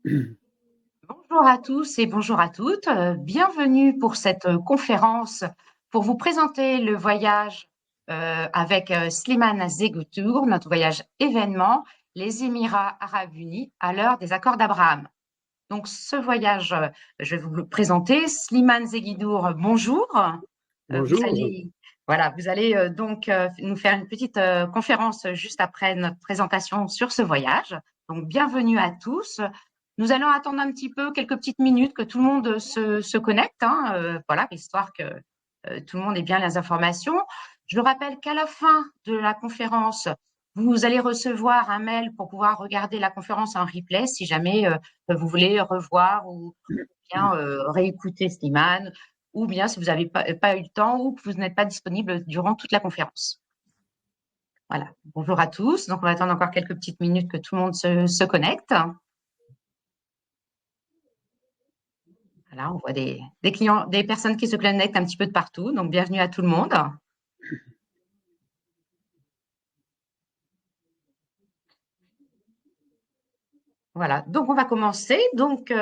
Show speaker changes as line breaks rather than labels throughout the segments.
Bonjour à tous et bonjour à toutes. Bienvenue pour cette conférence pour vous présenter le voyage avec Slimane Zeguetour, notre voyage événement, les Émirats Arabes Unis à l'heure des accords d'Abraham. Donc ce voyage, je vais vous le présenter. Slimane Zeguetour, bonjour. Vous
Bonjour.
allez, voilà, vous allez donc nous faire une petite conférence juste après notre présentation sur ce voyage. Donc bienvenue à tous. Nous allons attendre un petit peu, quelques petites minutes, que tout le monde se connecte, hein, voilà, histoire que tout le monde ait bien les informations. Je rappelle qu'à la fin de la conférence, vous allez recevoir un mail pour pouvoir regarder la conférence en replay si jamais vous voulez revoir ou bien réécouter Slimane, ou bien si vous n'avez pas eu le temps ou que vous n'êtes pas disponible durant toute la conférence. Voilà. Bonjour à tous. Donc, on va attendre encore quelques petites minutes que tout le monde se connecte. Voilà, on voit des clients, des personnes qui se connectent un petit peu de partout. Donc, bienvenue à tout le monde. Voilà. Donc, on va commencer. Donc,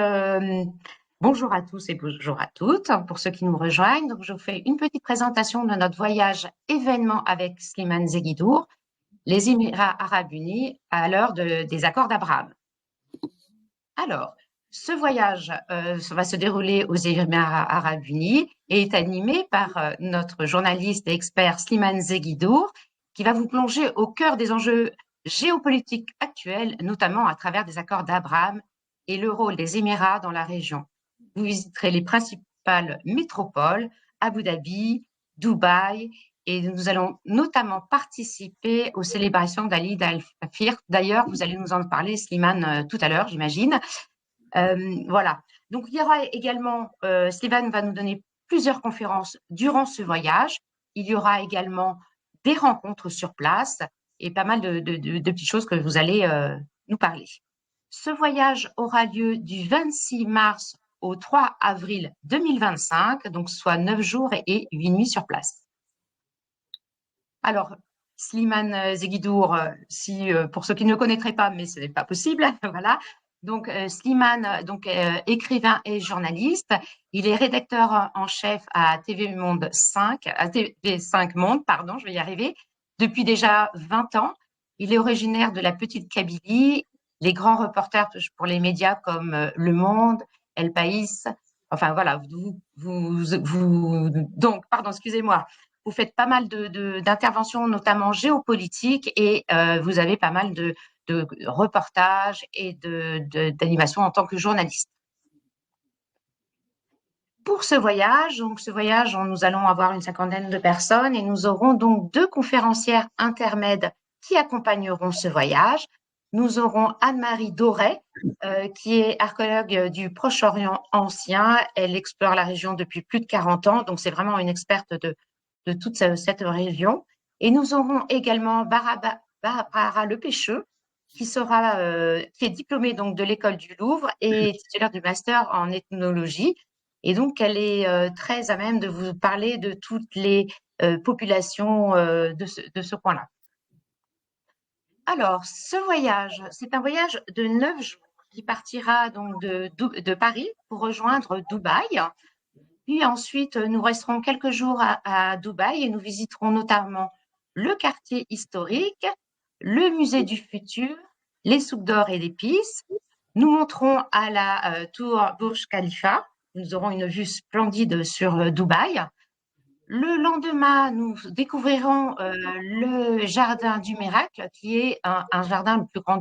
bonjour à tous et bonjour à toutes. Pour ceux qui nous rejoignent, donc, je vous fais une petite présentation de notre voyage événement avec Slimane Zeguidour, les Émirats Arabes Unis à l'heure des accords d'Abraham. Alors, ce voyage va se dérouler aux Émirats Arabes Unis et est animé par notre journaliste et expert Slimane Zeguidour, qui va vous plonger au cœur des enjeux géopolitiques actuels, notamment à travers des accords d'Abraham et le rôle des Émirats dans la région. Vous visiterez les principales métropoles, Abu Dhabi, Dubaï, et nous allons notamment participer aux célébrations d'Eid al-Fitr. D'ailleurs, vous allez nous en parler, Slimane, tout à l'heure, j'imagine. Voilà. Donc, il y aura également, Slimane va nous donner plusieurs conférences durant ce voyage. Il y aura également des rencontres sur place et pas mal de petites choses que vous allez nous parler. Ce voyage aura lieu du 26 mars au 3 avril 2025, donc soit 9 jours et 8 nuits sur place. Alors, Slimane Zeguidour, si, pour ceux qui ne le connaîtraient pas, mais ce n'est pas possible, voilà. Donc, Slimane, donc, écrivain et journaliste. Il est rédacteur en chef à TV Monde 5, à TV5 Monde, pardon, je vais y arriver, depuis déjà 20 ans. Il est originaire de la petite Kabylie. Les grands reporters pour les médias comme Le Monde, El País, enfin voilà, donc, pardon, excusez-moi, vous faites pas mal d'interventions, notamment géopolitiques, et vous avez pas mal de reportages et d'animations en tant que journaliste. Pour ce voyage, nous allons avoir une cinquantaine de personnes et nous aurons donc 2 conférencières intermèdes qui accompagneront ce voyage. Nous aurons Anne-Marie Doré, qui est archéologue du Proche-Orient ancien. Elle explore la région depuis plus de 40 ans, donc c'est vraiment une experte de toute cette région. Et nous aurons également Barbara Lepêcheux, qui est diplômée donc de l'école du Louvre et titulaire du master en ethnologie. Et donc, elle est très à même de vous parler de toutes les populations de ce coin-là. Alors, ce voyage, c'est un voyage de 9 jours qui partira donc de Paris pour rejoindre Dubaï. Puis ensuite, nous resterons quelques jours à Dubaï et nous visiterons notamment le quartier historique, le musée du futur, les souks d'or et d'épices. Nous monterons à la tour Burj Khalifa. Nous aurons une vue splendide sur Dubaï. Le lendemain, nous découvrirons le jardin du miracle, qui est un jardin le plus grand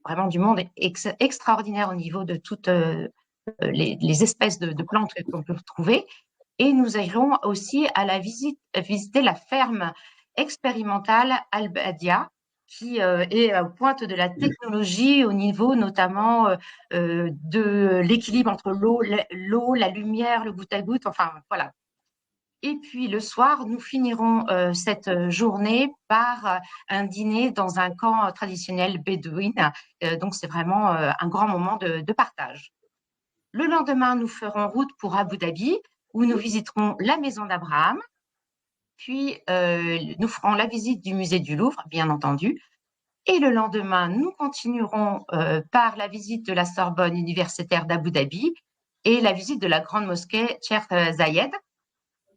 vraiment du monde, extraordinaire au niveau de toutes les espèces de plantes qu'on peut trouver. Et nous irons aussi à visiter la ferme expérimentale Al-Badia, qui est aux pointe de la technologie au niveau notamment de l'équilibre entre l'eau, la lumière, le goutte à goutte, enfin voilà. Et puis le soir, nous finirons cette journée par un dîner dans un camp traditionnel bédouin. Donc c'est vraiment un grand moment de partage. Le lendemain, nous ferons route pour Abu Dhabi, où nous visiterons la maison d'Abraham. Puis, nous ferons la visite du musée du Louvre, bien entendu. Et le lendemain, nous continuerons par la visite de la Sorbonne universitaire d'Abu Dhabi et la visite de la grande mosquée Cheikh Zayed.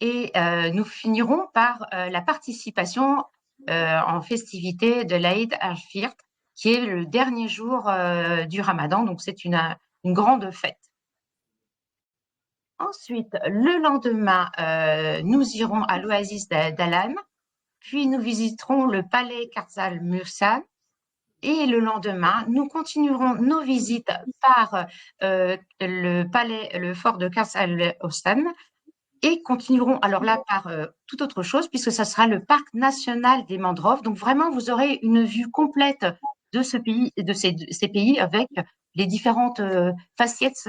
Et nous finirons par la participation en festivité de l'Aïd al-Fitr, qui est le dernier jour du Ramadan. Donc, c'est une grande fête. Ensuite, le lendemain, nous irons à l'oasis d'Alam, puis nous visiterons le palais Karzal Mursan. Et le lendemain, nous continuerons nos visites par le palais, le fort de Karzal Ostam, et continueront alors là par toute autre chose, puisque ça sera le parc national des mangroves. Donc vraiment, vous aurez une vue complète de ce pays, de ces pays, avec les différentes facettes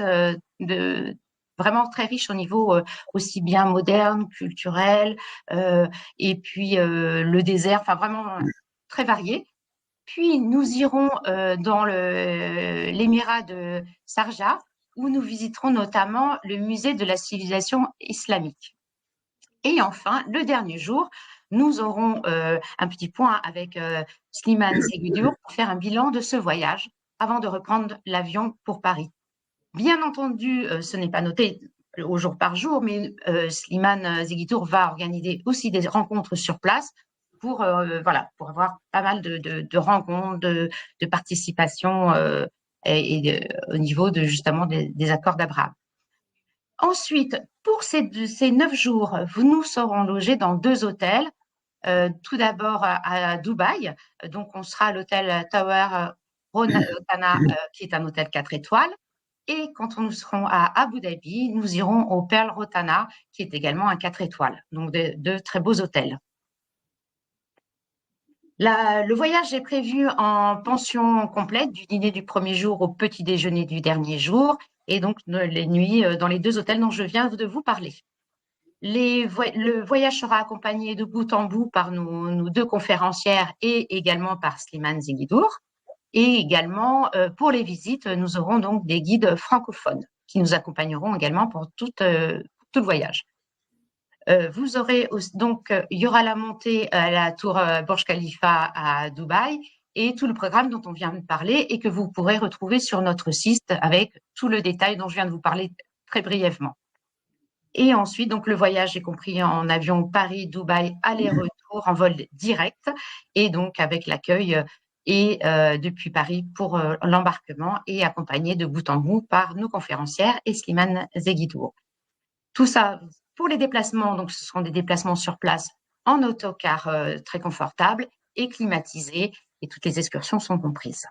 vraiment très riches au niveau aussi bien moderne, culturel, et puis le désert, enfin vraiment très varié. Puis nous irons dans l'émirat de Sharjah, où nous visiterons notamment le musée de la civilisation islamique. Et enfin, le dernier jour, nous aurons un petit point avec Slimane Zegudur pour faire un bilan de ce voyage avant de reprendre l'avion pour Paris. Bien entendu, ce n'est pas noté au jour par jour, mais Slimane Zegudur va organiser aussi des rencontres sur place pour avoir pas mal de rencontres, de participation au niveau de justement des accords d'Abraham. Ensuite, pour ces 9 jours, nous serons logés dans 2 hôtels. Tout d'abord à Dubaï, donc on sera à l'hôtel Tower Rotana, qui est un hôtel 4 étoiles. Et quand nous serons à Abu Dhabi, nous irons au Pearl Rotana, qui est également un 4 étoiles. Donc de très beaux hôtels. Le voyage est prévu en pension complète, du dîner du premier jour au petit déjeuner du dernier jour, et donc les nuits dans les 2 hôtels dont je viens de vous parler. Le voyage sera accompagné de bout en bout par nos 2 conférencières et également par Slimane Zeguidour. Et également, pour les visites, nous aurons donc des guides francophones qui nous accompagneront également pour tout le voyage. Vous aurez aussi, donc, il y aura la montée à la tour Burj Khalifa à Dubaï et tout le programme dont on vient de parler et que vous pourrez retrouver sur notre site avec tout le détail dont je viens de vous parler très brièvement. Et ensuite, donc, le voyage est compris en avion Paris-Dubaï aller-retour en vol direct et donc avec l'accueil et depuis Paris pour l'embarquement et accompagné de bout en bout par nos conférencières et Slimane Zeguidour. Tout ça pour les déplacements, donc ce seront des déplacements sur place en autocar très confortable et climatisé et toutes les excursions sont comprises.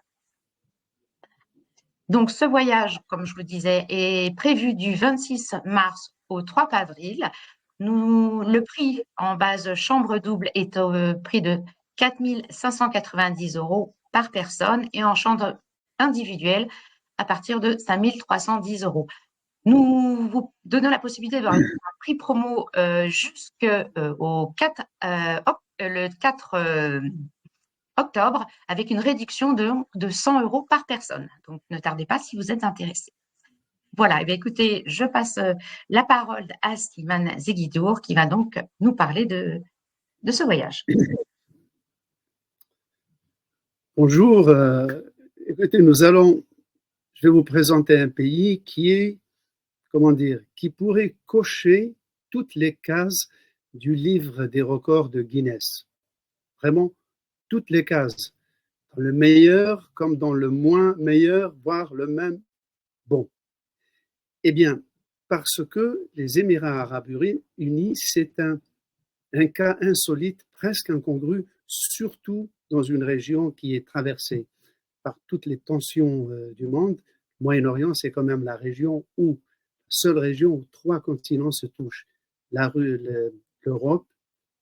Donc ce voyage, comme je vous disais, est prévu du 26 mars au 3 avril. Le prix en base chambre double est au prix de 4 590 € par personne et en chambre individuelle à partir de 5 310 €. Nous vous donnons la possibilité d'avoir un prix promo jusqu'au 4 octobre avec une réduction de 100 € par personne. Donc, ne tardez pas si vous êtes intéressé. Voilà, et bien, écoutez, je passe la parole à Slimane Zeguidour qui va donc nous parler de ce voyage.
Bonjour, écoutez, je vais vous présenter un pays qui est, qui pourrait cocher toutes les cases du livre des records de Guinness. Vraiment, toutes les cases. Dans le meilleur comme dans le moins meilleur, voire le même bon. Eh bien, parce que les Émirats arabes unis, c'est un cas insolite, presque incongru, surtout dans une région qui est traversée par toutes les tensions du monde. Moyen-Orient, c'est quand même la seule région où 3 continents se touchent, l'Europe,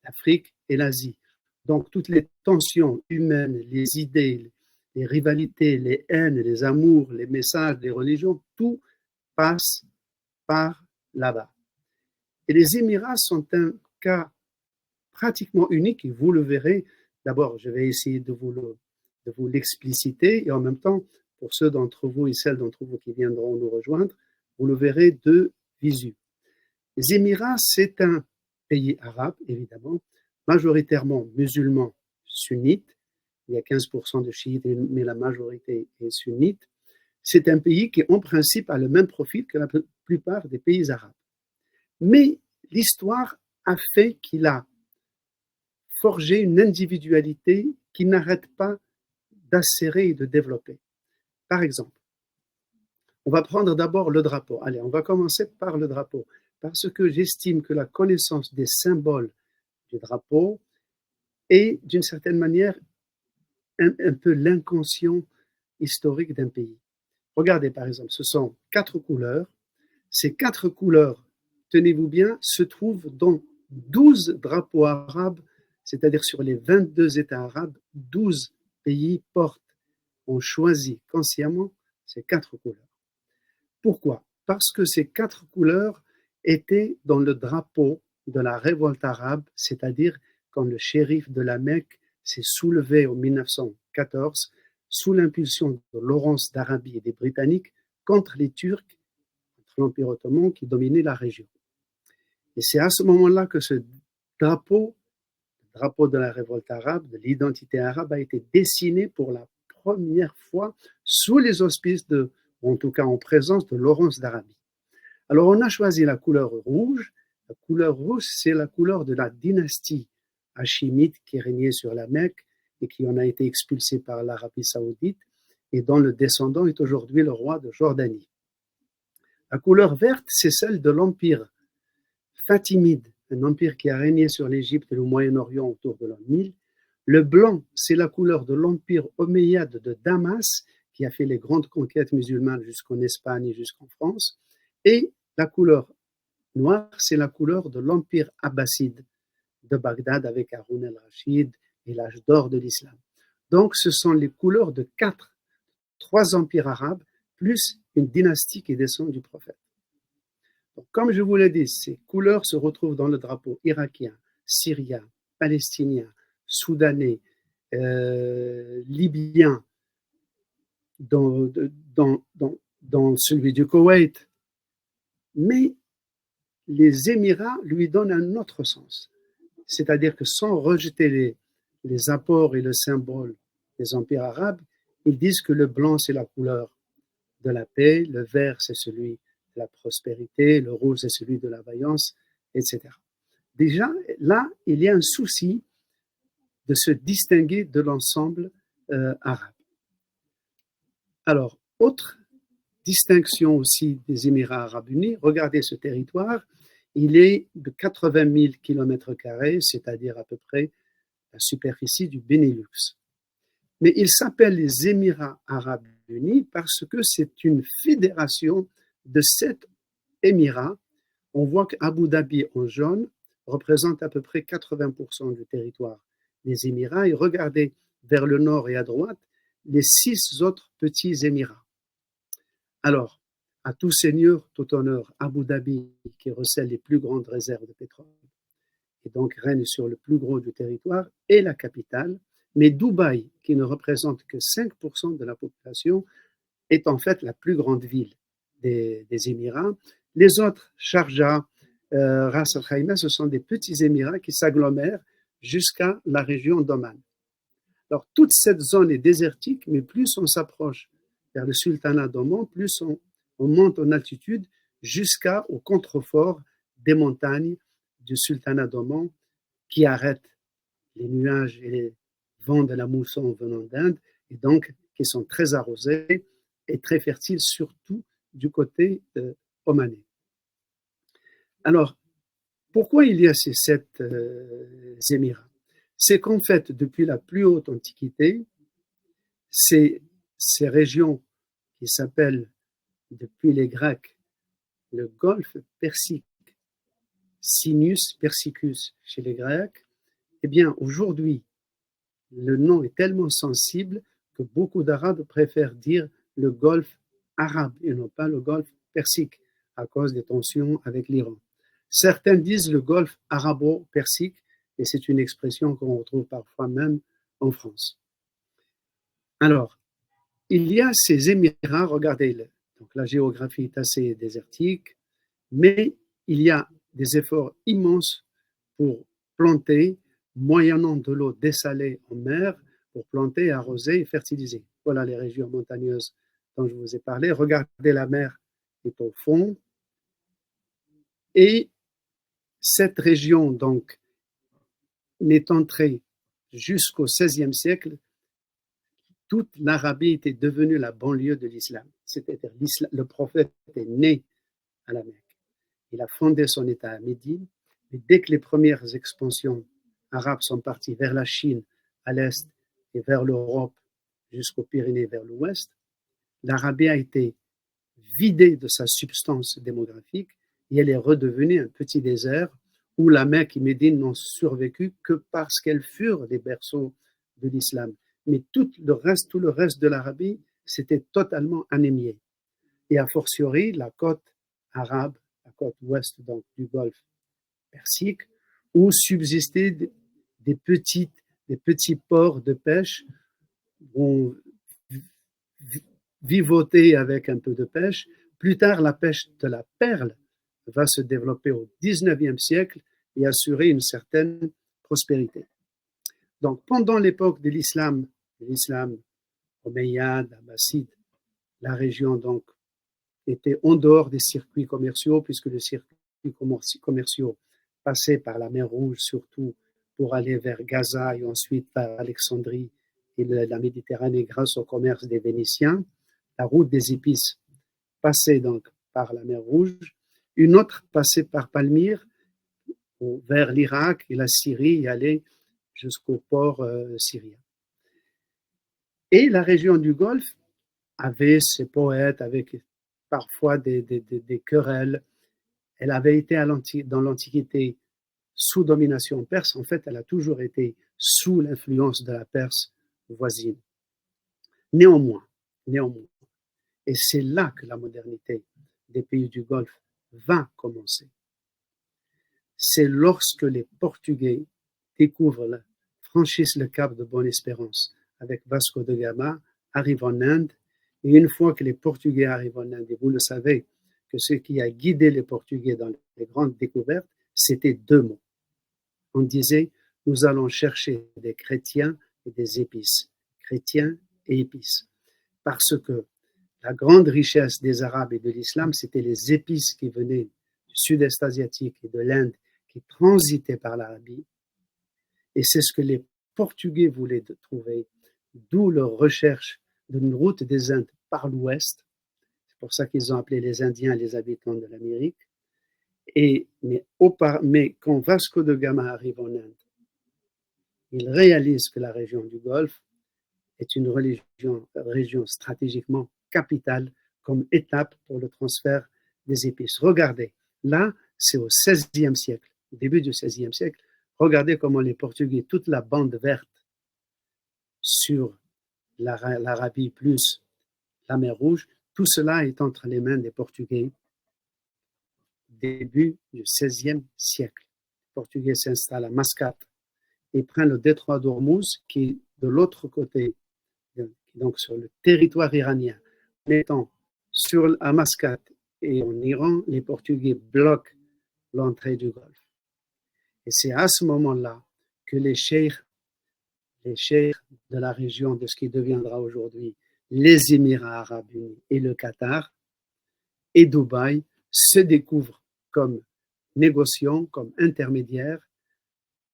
l'Afrique et l'Asie. Donc toutes les tensions humaines, les idées, les rivalités, les haines, les amours, les messages, les religions, tout passe par là-bas. Et les Émirats sont un cas pratiquement unique, et vous le verrez. D'abord, je vais essayer de vous l'expliciter, et en même temps, pour ceux d'entre vous et celles d'entre vous qui viendront nous rejoindre, vous le verrez de visu. Les Émirats, c'est un pays arabe, évidemment, majoritairement musulman sunnite, il y a 15% de chiites, mais la majorité est sunnite. C'est un pays qui, en principe, a le même profil que la plupart des pays arabes. Mais l'histoire a fait qu'il a forgé une individualité qui n'arrête pas d'acérer et de développer. Par exemple, on va prendre d'abord le drapeau. Allez, on va commencer par le drapeau, parce que j'estime que la connaissance des symboles du drapeau est, d'une certaine manière, un peu l'inconscient historique d'un pays. Regardez, par exemple, ce sont 4 couleurs. Ces 4 couleurs, tenez-vous bien, se trouvent dans 12 drapeaux arabes, c'est-à-dire sur les 22 États arabes, 12 pays ont choisi consciemment ces 4 couleurs. Pourquoi? Parce que ces 4 couleurs étaient dans le drapeau de la révolte arabe, c'est-à-dire quand le shérif de la Mecque s'est soulevé en 1914 sous l'impulsion de Laurence d'Arabie et des Britanniques contre les Turcs, contre l'Empire ottoman qui dominait la région. Et c'est à ce moment-là que ce drapeau, le drapeau de la révolte arabe, de l'identité arabe, a été dessiné pour la première fois sous les auspices de, en tout cas en présence de Laurence d'Arabie. Alors on a choisi la couleur rouge. La couleur rouge, c'est la couleur de la dynastie hachimite qui régnait sur la Mecque et qui en a été expulsée par l'Arabie saoudite et dont le descendant est aujourd'hui le roi de Jordanie. La couleur verte, c'est celle de l'empire fatimide, un empire qui a régné sur l'Égypte et le Moyen-Orient autour de l'an 1000. Le blanc, c'est la couleur de l'empire omeyyade de Damas, qui a fait les grandes conquêtes musulmanes jusqu'en Espagne et jusqu'en France. Et la couleur noire, c'est la couleur de l'empire abbasside de Bagdad avec Haroun el-Rachid et l'âge d'or de l'islam. Donc, ce sont les couleurs de 3 empires arabes, plus une dynastie qui descend du prophète. Donc, comme je vous l'ai dit, ces couleurs se retrouvent dans le drapeau irakien, syrien, palestinien, soudanais, libyen, dans celui du Koweït. Mais les Émirats lui donnent un autre sens. C'est-à-dire que sans rejeter les apports et le symbole des empires arabes, ils disent que le blanc, c'est la couleur de la paix, le vert, c'est celui de la prospérité, le rouge, c'est celui de la vaillance, etc. Déjà, là, il y a un souci de se distinguer de l'ensemble arabe. Alors, autre distinction aussi des Émirats arabes unis, regardez ce territoire, il est de 80 000 km², c'est-à-dire à peu près la superficie du Benelux. Mais il s'appelle les Émirats arabes unis parce que c'est une fédération de 7 Émirats. On voit qu'Abu Dhabi en jaune représente à peu près 80% du territoire des Émirats. Et regardez vers le nord et à droite les 6 autres petits Émirats. Alors, à tout seigneur, tout honneur, Abu Dhabi, qui recèle les plus grandes réserves de pétrole, et donc règne sur le plus gros du territoire, est la capitale. Mais Dubaï, qui ne représente que 5% de la population, est en fait la plus grande ville des Émirats. Les autres, Sharjah, Ras Al Khaimah, ce sont des petits Émirats qui s'agglomèrent jusqu'à la région d'Oman. Alors, toute cette zone est désertique, mais plus on s'approche vers le sultanat d'Oman, plus on monte en altitude jusqu'au contrefort des montagnes du sultanat d'Oman qui arrêtent les nuages et les vents de la mousson venant d'Inde et donc qui sont très arrosés et très fertiles, surtout du côté omanais. Alors, pourquoi il y a ces 7 Émirats? C'est qu'en fait, depuis la plus haute antiquité, ces régions qui s'appellent, depuis les Grecs, le golfe Persique, Sinus Persicus chez les Grecs, eh bien, aujourd'hui, le nom est tellement sensible que beaucoup d'Arabes préfèrent dire le golfe arabe et non pas le golfe persique à cause des tensions avec l'Iran. Certains disent le golfe arabo-persique et c'est une expression qu'on retrouve parfois même en France. Alors, il y a ces Émirats, regardez-le. Donc la géographie est assez désertique, mais il y a des efforts immenses pour planter, moyennant de l'eau dessalée en mer, pour planter, arroser et fertiliser. Voilà les régions montagneuses dont je vous ai parlé. Regardez, la mer est au fond. Et cette région, donc, n'est entrée jusqu'au XVIe siècle. Toute l'Arabie était devenue la banlieue de l'islam. C'est-à-dire le prophète est né à la Mecque. Il a fondé son État à Médine. Mais dès que les premières expansions arabes sont parties vers la Chine à l'est et vers l'Europe jusqu'aux Pyrénées vers l'ouest, l'Arabie a été vidée de sa substance démographique et elle est redevenue un petit désert où la Mecque et Médine n'ont survécu que parce qu'elles furent les berceaux de l'islam. Mais tout le reste de l'Arabie, c'était totalement anémié. Et a fortiori, la côte arabe, la côte ouest donc, du golfe Persique, où subsistaient des petits ports de pêche où on vivotait avec un peu de pêche. Plus tard, la pêche de la perle va se développer au XIXe siècle et assurer une certaine prospérité. Donc, pendant l'époque de l'islam omeyyade, abbasside, la région donc était en dehors des circuits commerciaux, puisque les circuits commerciaux passaient par la mer Rouge, surtout pour aller vers Gaza et ensuite vers Alexandrie et la Méditerranée grâce au commerce des Vénitiens. La route des épices passait donc par la mer Rouge. Une autre passait par Palmyre vers l'Irak et la Syrie et allait jusqu'au port syrien. Et la région du Golfe avait ses poètes, avec parfois des querelles. Elle avait été dans l'Antiquité sous domination perse. En fait, elle a toujours été sous l'influence de la Perse voisine. Néanmoins, et c'est là que la modernité des pays du Golfe va commencer. C'est lorsque les Portugais franchissent le cap de Bonne-Espérance avec Vasco de Gama, arrivent en Inde, et une fois que les Portugais arrivent en Inde, et vous le savez, que ce qui a guidé les Portugais dans les grandes découvertes, c'était deux mots. On disait, nous allons chercher des chrétiens et des épices. Chrétiens et épices. Parce que la grande richesse des Arabes et de l'islam, c'était les épices qui venaient du sud-est asiatique et de l'Inde, qui transitaient par l'Arabie. Et c'est ce que les Portugais voulaient trouver, d'où leur recherche d'une route des Indes par l'ouest. C'est pour ça qu'ils ont appelé les Indiens les habitants de l'Amérique. Mais quand Vasco de Gama arrive en Inde, il réalise que la région du Golfe est une région stratégiquement capitale comme étape pour le transfert des épices. Regardez, là, c'est au XVIe siècle, au début du XVIe siècle. Regardez comment les Portugais, toute la bande verte sur l'Arabie plus la mer Rouge, tout cela est entre les mains des Portugais début du XVIe siècle. Les Portugais s'installent à Mascate et prennent le détroit d'Ormuz qui est de l'autre côté, donc sur le territoire iranien. En étant à Mascate et en Iran, les Portugais bloquent l'entrée du Golfe. Et c'est à ce moment-là que les cheikhs de la région de ce qui deviendra aujourd'hui les Émirats arabes unis et le Qatar et Dubaï se découvrent comme négociants, comme intermédiaires,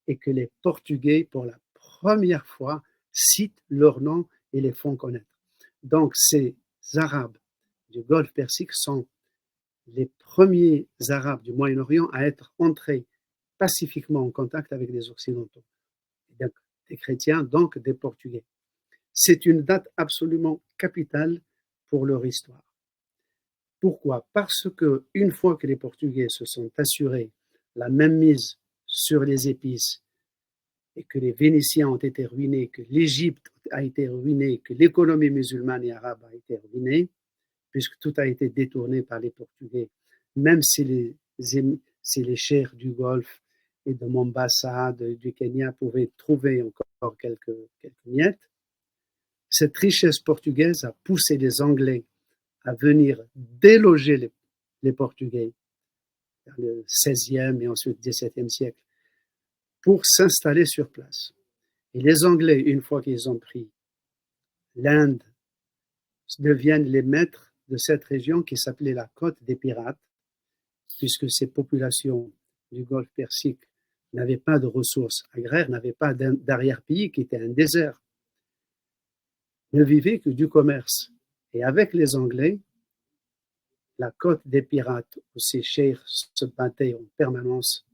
et que les Portugais, pour la première fois, citent leur nom et les font connaître. Donc ces Arabes du Golfe Persique sont les premiers Arabes du Moyen-Orient à être entrés pacifiquement en contact avec les Occidentaux, donc des chrétiens, donc des Portugais. C'est une date absolument capitale pour leur histoire. Pourquoi? Parce que une fois que les Portugais se sont assurés la même mise sur les épices et que les Vénitiens ont été ruinés, que l'Égypte a été ruinée, que l'économie musulmane et arabe a été ruinée, puisque tout a été détourné par les Portugais, même si les cheikhs du Golfe et de Mombasa, du Kenya pouvaient trouver encore quelques miettes, cette richesse portugaise a poussé les Anglais à venir déloger les Portugais dans le XVIe et ensuite XVIIe siècle pour s'installer sur place. Et les Anglais, une fois qu'ils ont pris l'Inde, deviennent les maîtres de cette région qui s'appelait la Côte des Pirates, puisque ces populations du Golfe Persique n'avaient pas de ressources agraires, n'avaient pas d'arrière-pays, qui était un désert, ne vivaient que du commerce. Et avec les Anglais, la Côte des Pirates, où ces cheikhs se battaient en permanence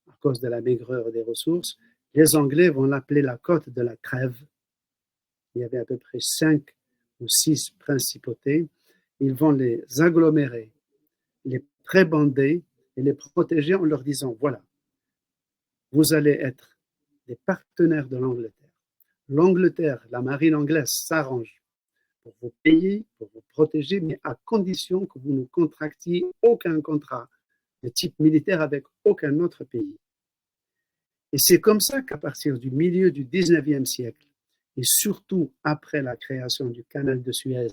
à cause de la maigreur des ressources, les Anglais vont l'appeler la Côte de la Trêve. Il y avait à peu près 5 ou 6 principautés. Ils vont les agglomérer, les prébander et les protéger en leur disant, voilà, vous allez être des partenaires de l'Angleterre. L'Angleterre, la marine anglaise s'arrange pour vous payer, pour vous protéger, mais à condition que vous ne contractiez aucun contrat de type militaire avec aucun autre pays. Et c'est comme ça qu'à partir du milieu du 19e siècle, et surtout après la création du canal de Suez,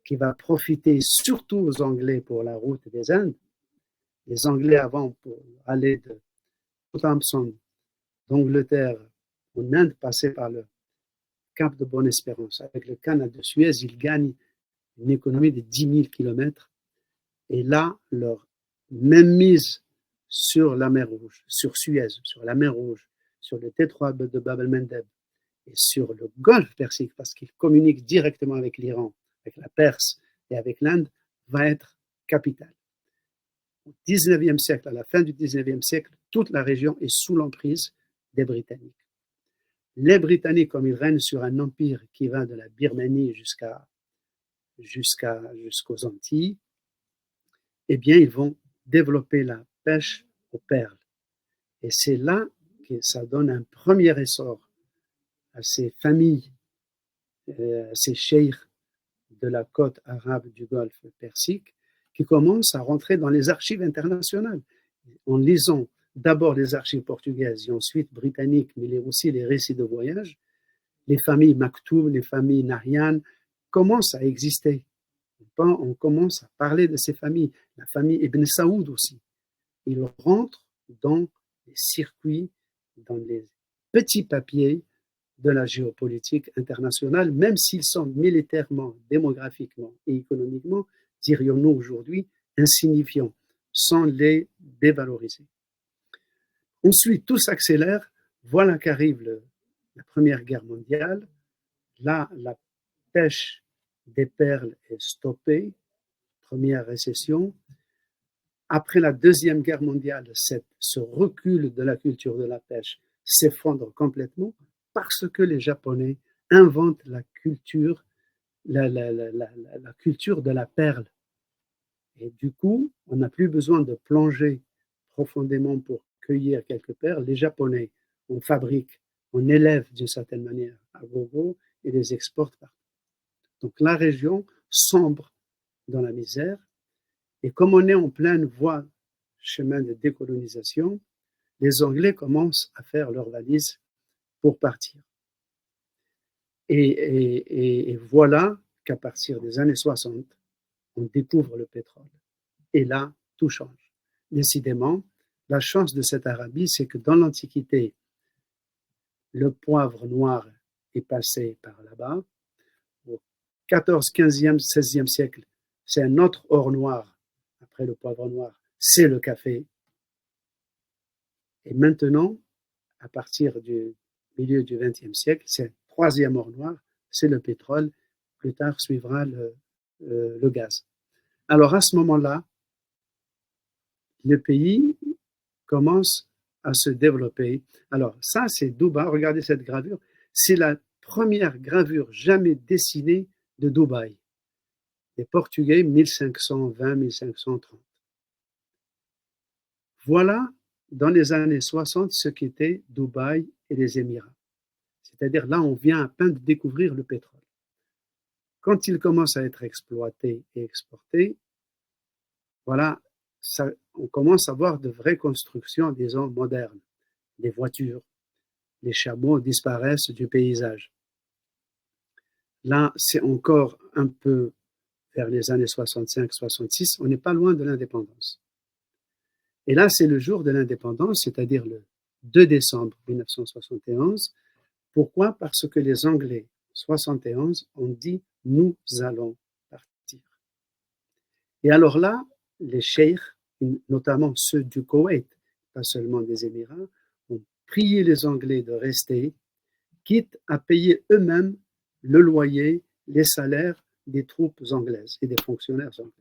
qui va profiter surtout aux Anglais pour la route des Indes, les Anglais avant pour aller de Southampton, d'Angleterre en Inde, passaient par le Cap de Bonne-Espérance. Avec le canal de Suez, ils gagnent une économie de 10 000 kilomètres. Et là, leur même mise sur la mer Rouge, sur Suez, sur la mer Rouge, sur le détroit de Bab el-Mandeb et sur le Golfe Persique, parce qu'ils communiquent directement avec l'Iran, avec la Perse et avec l'Inde, va être capitale. Au 19e siècle, à la fin du 19e siècle, toute la région est sous l'emprise des Britanniques. Les Britanniques, comme ils règnent sur un empire qui va de la Birmanie jusqu'aux Antilles, eh bien, ils vont développer la pêche aux perles. Et c'est là que ça donne un premier essor à ces familles, ces cheikhs de la côte arabe du Golfe Persique, qui commencent à rentrer dans les archives internationales. En lisant d'abord les archives portugaises et ensuite britanniques, mais aussi les récits de voyage, les familles Maktoum, les familles Nahyan commencent à exister. On commence à parler de ces familles. La famille Ibn Saoud aussi. Ils rentrent dans les circuits, dans les petits papiers de la géopolitique internationale, même s'ils sont militairement, démographiquement et économiquement, dirions-nous aujourd'hui, insignifiants, sans les dévaloriser. Ensuite, tout s'accélère. Voilà qu'arrive la Première Guerre mondiale. Là, la pêche des perles est stoppée. Première récession. Après la Deuxième Guerre mondiale, ce recul de la culture de la pêche s'effondre complètement parce que les Japonais inventent la culture de la perle. Et du coup, on n'a plus besoin de plonger profondément pour cueillir quelques perles. Les Japonais, on fabrique, on élève d'une certaine manière à gogo et les exporte partout. Donc la région sombre dans la misère. Et comme on est en pleine voie, chemin de décolonisation, les Anglais commencent à faire leurs valises pour partir. Et voilà qu'à partir des années 60, on découvre le pétrole. Et là, tout change. Décidément, la chance de cette Arabie, c'est que dans l'Antiquité, le poivre noir est passé par là-bas. Au 14e, 15e, 16e siècle, c'est un autre or noir, après le poivre noir, c'est le café. Et maintenant, à partir du milieu du XXe siècle, c'est un troisième or noir, c'est le pétrole. Plus tard suivra le gaz. Alors à ce moment-là, le pays commence à se développer. Alors ça, c'est Dubaï. Regardez cette gravure. C'est la première gravure jamais dessinée de Dubaï. Les Portugais, 1520-1530. Voilà, dans les années 60, ce qu'était Dubaï et les Émirats. C'est-à-dire là, on vient à peine de découvrir le pétrole. Quand il commence à être exploité et exporté, voilà, on commence à voir de vraies constructions, disons, modernes. Les voitures, les chameaux disparaissent du paysage. Là, c'est encore un peu vers les années 65-66, on n'est pas loin de l'indépendance. Et là, c'est le jour de l'indépendance, c'est-à-dire le 2 décembre 1971. Pourquoi? Parce que les Anglais, en 71, ont dit « nous allons partir ». Et alors là, les cheikhs, notamment ceux du Koweït, pas seulement des Émirats, ont prié les Anglais de rester, quitte à payer eux-mêmes le loyer, les salaires des troupes anglaises et des fonctionnaires anglais.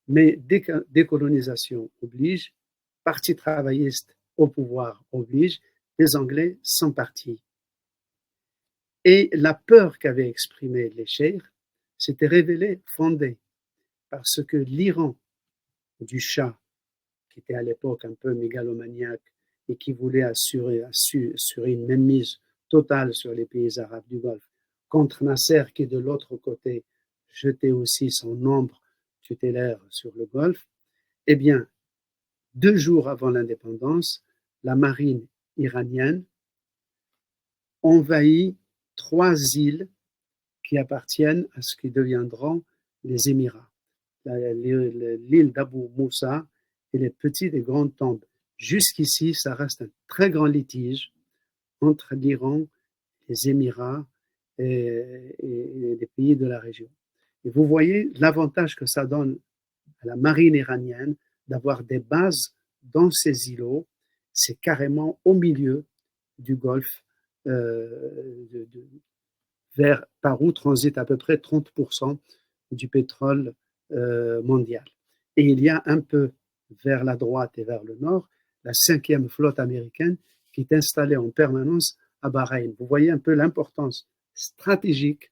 Mais décolonisation oblige, parti travailliste au pouvoir oblige, les Anglais sont partis. Et la peur qu'avaient exprimée les cheikhs s'était révélée fondée, parce que l'Iran du Shah, qui était à l'époque un peu mégalomaniaque et qui voulait assurer une mainmise totale sur les pays arabes du Golfe, contre Nasser qui de l'autre côté jetait aussi son ombre tutélaire sur le Golfe, eh bien, 2 jours avant l'indépendance, la marine iranienne envahit 3 îles qui appartiennent à ce qui deviendront les Émirats. L'île d'Abu Moussa et les petites et grandes tombes. Jusqu'ici, ça reste un très grand litige entre l'Iran, les Émirats et les pays de la région. Et vous voyez l'avantage que ça donne à la marine iranienne d'avoir des bases dans ces îlots. C'est carrément au milieu du Golfe, par où transite à peu près 30% du pétrole mondial. Et il y a un peu vers la droite et vers le nord la 5e flotte américaine qui est installée en permanence à Bahreïn. Vous voyez un peu l'importance stratégique,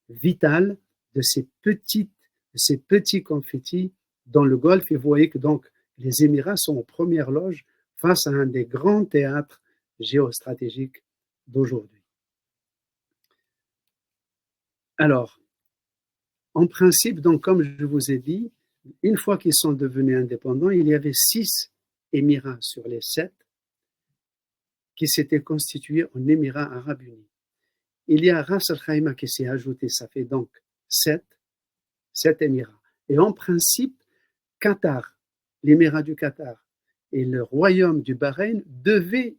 vitale de ces petits confettis dans le Golfe. Et vous voyez que donc les Émirats sont en première loge face à un des grands théâtres géostratégiques d'aujourd'hui. Alors, en principe, donc, comme je vous ai dit, une fois qu'ils sont devenus indépendants, il y avait 6 Émirats sur les 7 qui s'étaient constitués en Émirats arabes unis. Il y a Ras Al Khaimah qui s'est ajouté, ça fait donc 7 Émirats. Et en principe, Qatar, l'Émirat du Qatar et le Royaume du Bahreïn devaient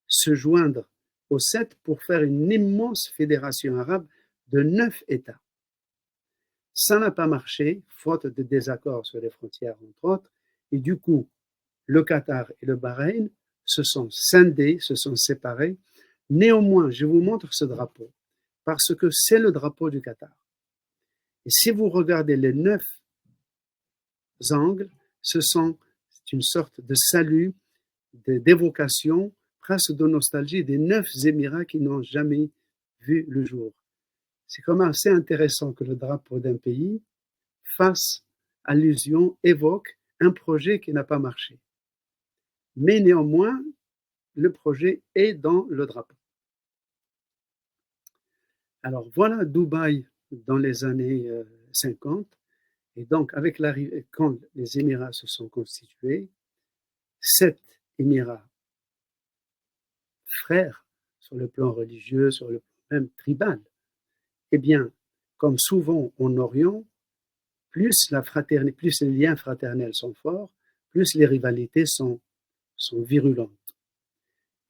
se joindre aux 7 pour faire une immense fédération arabe de 9 États. Ça n'a pas marché, faute de désaccords sur les frontières, entre autres, et du coup, le Qatar et le Bahreïn se sont scindés, se sont séparés. Néanmoins, je vous montre ce drapeau, parce que c'est le drapeau du Qatar. Et si vous regardez les 9 angles, c'est une sorte de salut, d'évocation, presque de nostalgie des 9 Émirats qui n'ont jamais vu le jour. C'est quand même assez intéressant que le drapeau d'un pays fasse allusion, évoque un projet qui n'a pas marché. Mais néanmoins, le projet est dans le drapeau. Alors voilà Dubaï dans les années 50. Et donc, avec l'arrivée, quand les Émirats se sont constitués, 7 Émirats frères sur le plan religieux, sur le plan même tribal, eh bien, comme souvent en Orient, plus les liens fraternels sont forts, plus les rivalités sont virulentes.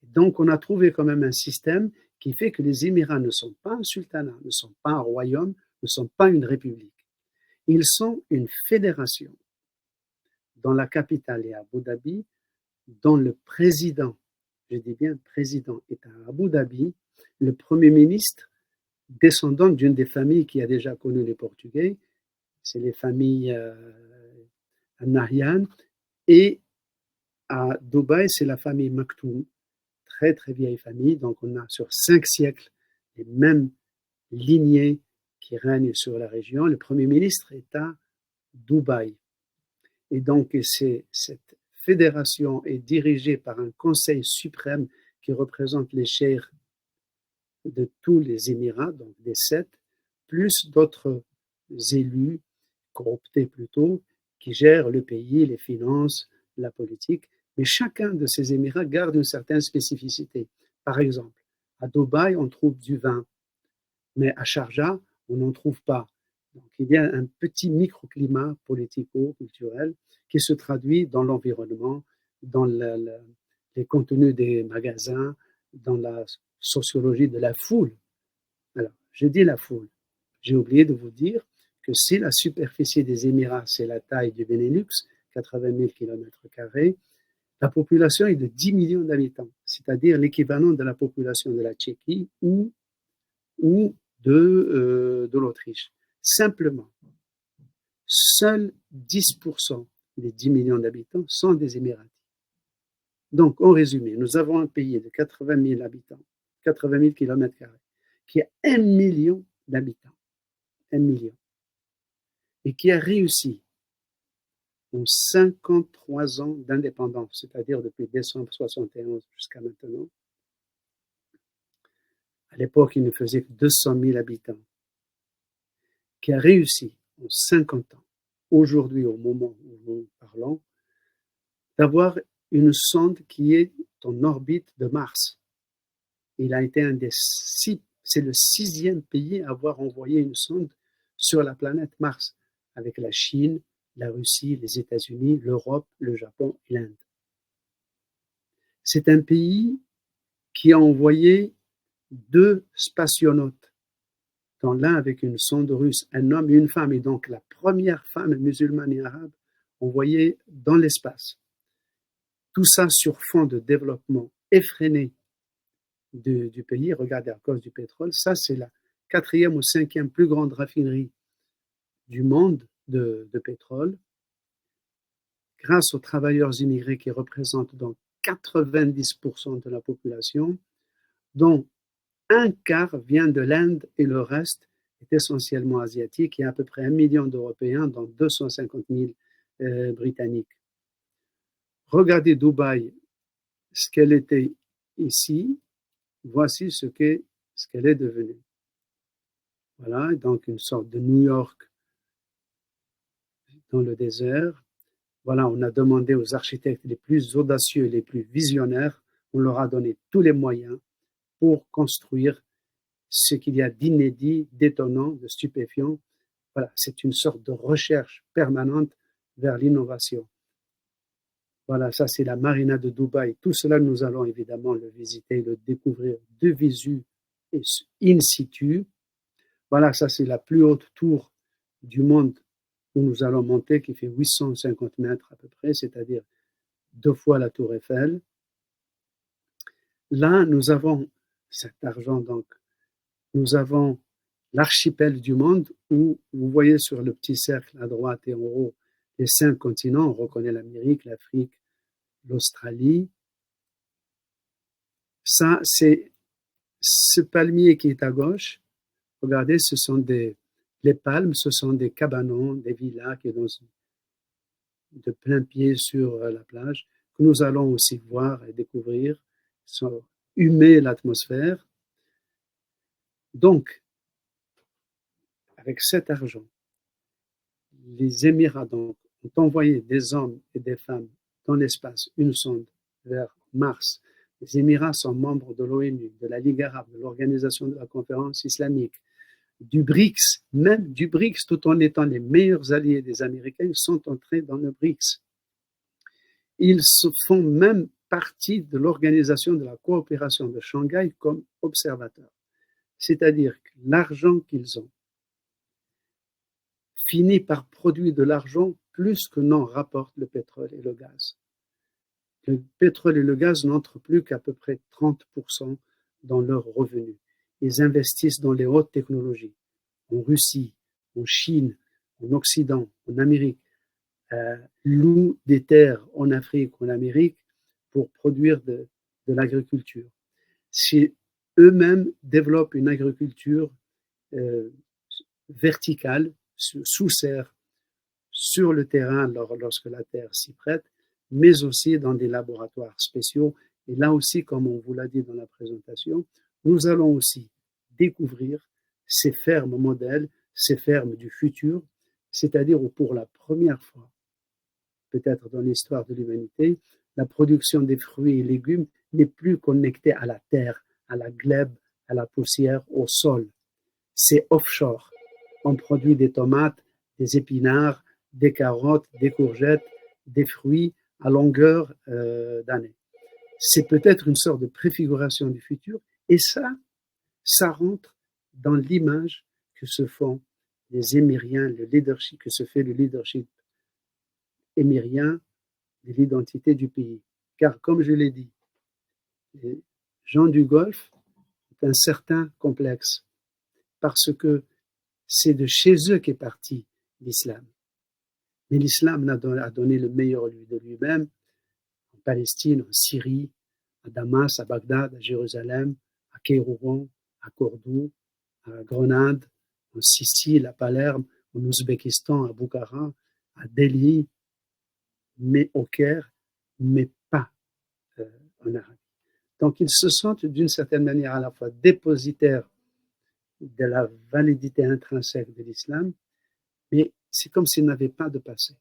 Donc, on a trouvé quand même un système qui fait que les Émirats ne sont pas un sultanat, ne sont pas un royaume, ne sont pas une république. Ils sont une fédération dont la capitale est Abu Dhabi, dont le président, je dis bien président, est à Abu Dhabi, le premier ministre descendant d'une des familles qui a déjà connu les Portugais, c'est les familles Nahyan, et à Dubaï, c'est la famille Maktoum, très très vieille famille, donc on a sur 5 siècles les mêmes lignées qui règnent sur la région. Le premier ministre est à Dubaï. Et donc cette fédération est dirigée par un conseil suprême qui représente les cheikhs de tous les Émirats, donc des 7, plus d'autres élus, corruptés plutôt, qui gèrent le pays, les finances, la politique. Mais chacun de ces Émirats garde une certaine spécificité. Par exemple, à Dubaï, on trouve du vin, mais à Sharjah, on n'en trouve pas. Donc, il y a un petit microclimat politico-culturel qui se traduit dans l'environnement, dans les contenus des magasins, dans la sociologie de la foule. Alors, je dis la foule. J'ai oublié de vous dire que si la superficie des Émirats, c'est la taille du Benelux, 80 000 km², la population est de 10 millions d'habitants, c'est-à-dire l'équivalent de la population de la Tchéquie ou de l'Autriche. Simplement, seuls 10% des 10 millions d'habitants sont des Émiratis. Donc, en résumé, nous avons un pays de 80 000 habitants, 80 000 km², qui a 1 million d'habitants, 1 million, et qui a réussi en 53 ans d'indépendance, c'est-à-dire depuis décembre 71 jusqu'à maintenant. À l'époque, il ne faisait que 200 000 habitants, qui a réussi en 50 ans, aujourd'hui, au moment où nous parlons, d'avoir une sonde qui est en orbite de Mars. Il a été c'est le 6e pays à avoir envoyé une sonde sur la planète Mars, avec la Chine, la Russie, les États-Unis, l'Europe, le Japon et l'Inde. C'est un pays qui a envoyé 2 spationautes, dont l'un avec une sonde russe, un homme et une femme, et donc la première femme musulmane et arabe envoyée dans l'espace. Tout ça sur fond de développement effréné du pays. Regardez, à cause du pétrole, ça c'est la 4e ou 5e plus grande raffinerie du monde de pétrole, grâce aux travailleurs immigrés qui représentent donc 90% de la population, dont un quart vient de l'Inde et le reste est essentiellement asiatique. Il y a à peu près 1 million d'Européens, dont 250 000 Britanniques. Regardez Dubaï, ce qu'elle était ici, voici ce qu'elle est devenue. Voilà, donc une sorte de New York dans le désert. Voilà, on a demandé aux architectes les plus audacieux, les plus visionnaires, on leur a donné tous les moyens pour construire ce qu'il y a d'inédit, d'étonnant, de stupéfiant. Voilà, c'est une sorte de recherche permanente vers l'innovation. Voilà, ça c'est la marina de Dubaï. Tout cela, nous allons évidemment le visiter, le découvrir de visu et in situ. Voilà, ça c'est la plus haute tour du monde où nous allons monter, qui fait 850 mètres à peu près, c'est-à-dire 2 fois la tour Eiffel. Là, nous avons cet argent, donc, nous avons l'archipel du monde où vous voyez sur le petit cercle à droite et en haut les 5 continents. On reconnaît l'Amérique, l'Afrique, l'Australie. Ça, c'est ce palmier qui est à gauche. Regardez, ce sont les palmes, ce sont des cabanons, des villas qui sont de plein pied sur la plage, que nous allons aussi voir et découvrir, humer l'atmosphère. Donc, avec cet argent, les Émirats donc, ont envoyé des hommes et des femmes dans l'espace, une sonde vers Mars. Les Émirats sont membres de l'ONU, de la Ligue arabe, de l'Organisation de la conférence islamique, du BRICS, même du BRICS, tout en étant les meilleurs alliés des Américains, ils sont entrés dans le BRICS. Ils font même partie de l'Organisation de la coopération de Shanghai comme observateurs. C'est-à-dire que l'argent qu'ils ont finit par produire de l'argent plus que n'en rapportent le pétrole et le gaz. Le pétrole et le gaz n'entrent plus qu'à peu près 30% dans leurs revenus. Ils investissent dans les hautes technologies, en Russie, en Chine, en Occident, en Amérique, louent des terres en Afrique, en Amérique, pour produire de l'agriculture. Si eux-mêmes développent une agriculture verticale, sous serre, sur le terrain lorsque la terre s'y prête, mais aussi dans des laboratoires spéciaux. Et là aussi, comme on vous l'a dit dans la présentation, nous allons aussi découvrir ces fermes modèles, ces fermes du futur, c'est-à-dire où pour la première fois, peut-être dans l'histoire de l'humanité, la production des fruits et légumes n'est plus connectée à la terre, à la glèbe, à la poussière, au sol. C'est offshore. On produit des tomates, des épinards, des carottes, des courgettes, des fruits à longueur d'année. C'est peut-être une sorte de préfiguration du futur, et ça rentre dans l'image que se font les Émiriens, le leadership, que se fait le leadership émirien de l'identité du pays. Car, comme je l'ai dit, les gens du Golfe ont un certain complexe, parce que c'est de chez eux qu'est parti l'islam. Mais l'islam a donné le meilleur de lui-même en Palestine, en Syrie, à Damas, à Bagdad, à Jérusalem, à Kairouan, à Cordoue, à Grenade, en Sicile, à Palerme, en Ouzbékistan, à Bukhara, à Delhi, mais au Caire, mais pas en Arabie. Donc ils se sentent d'une certaine manière à la fois dépositaires de la validité intrinsèque de l'islam, mais c'est comme s'ils n'avaient pas de passé.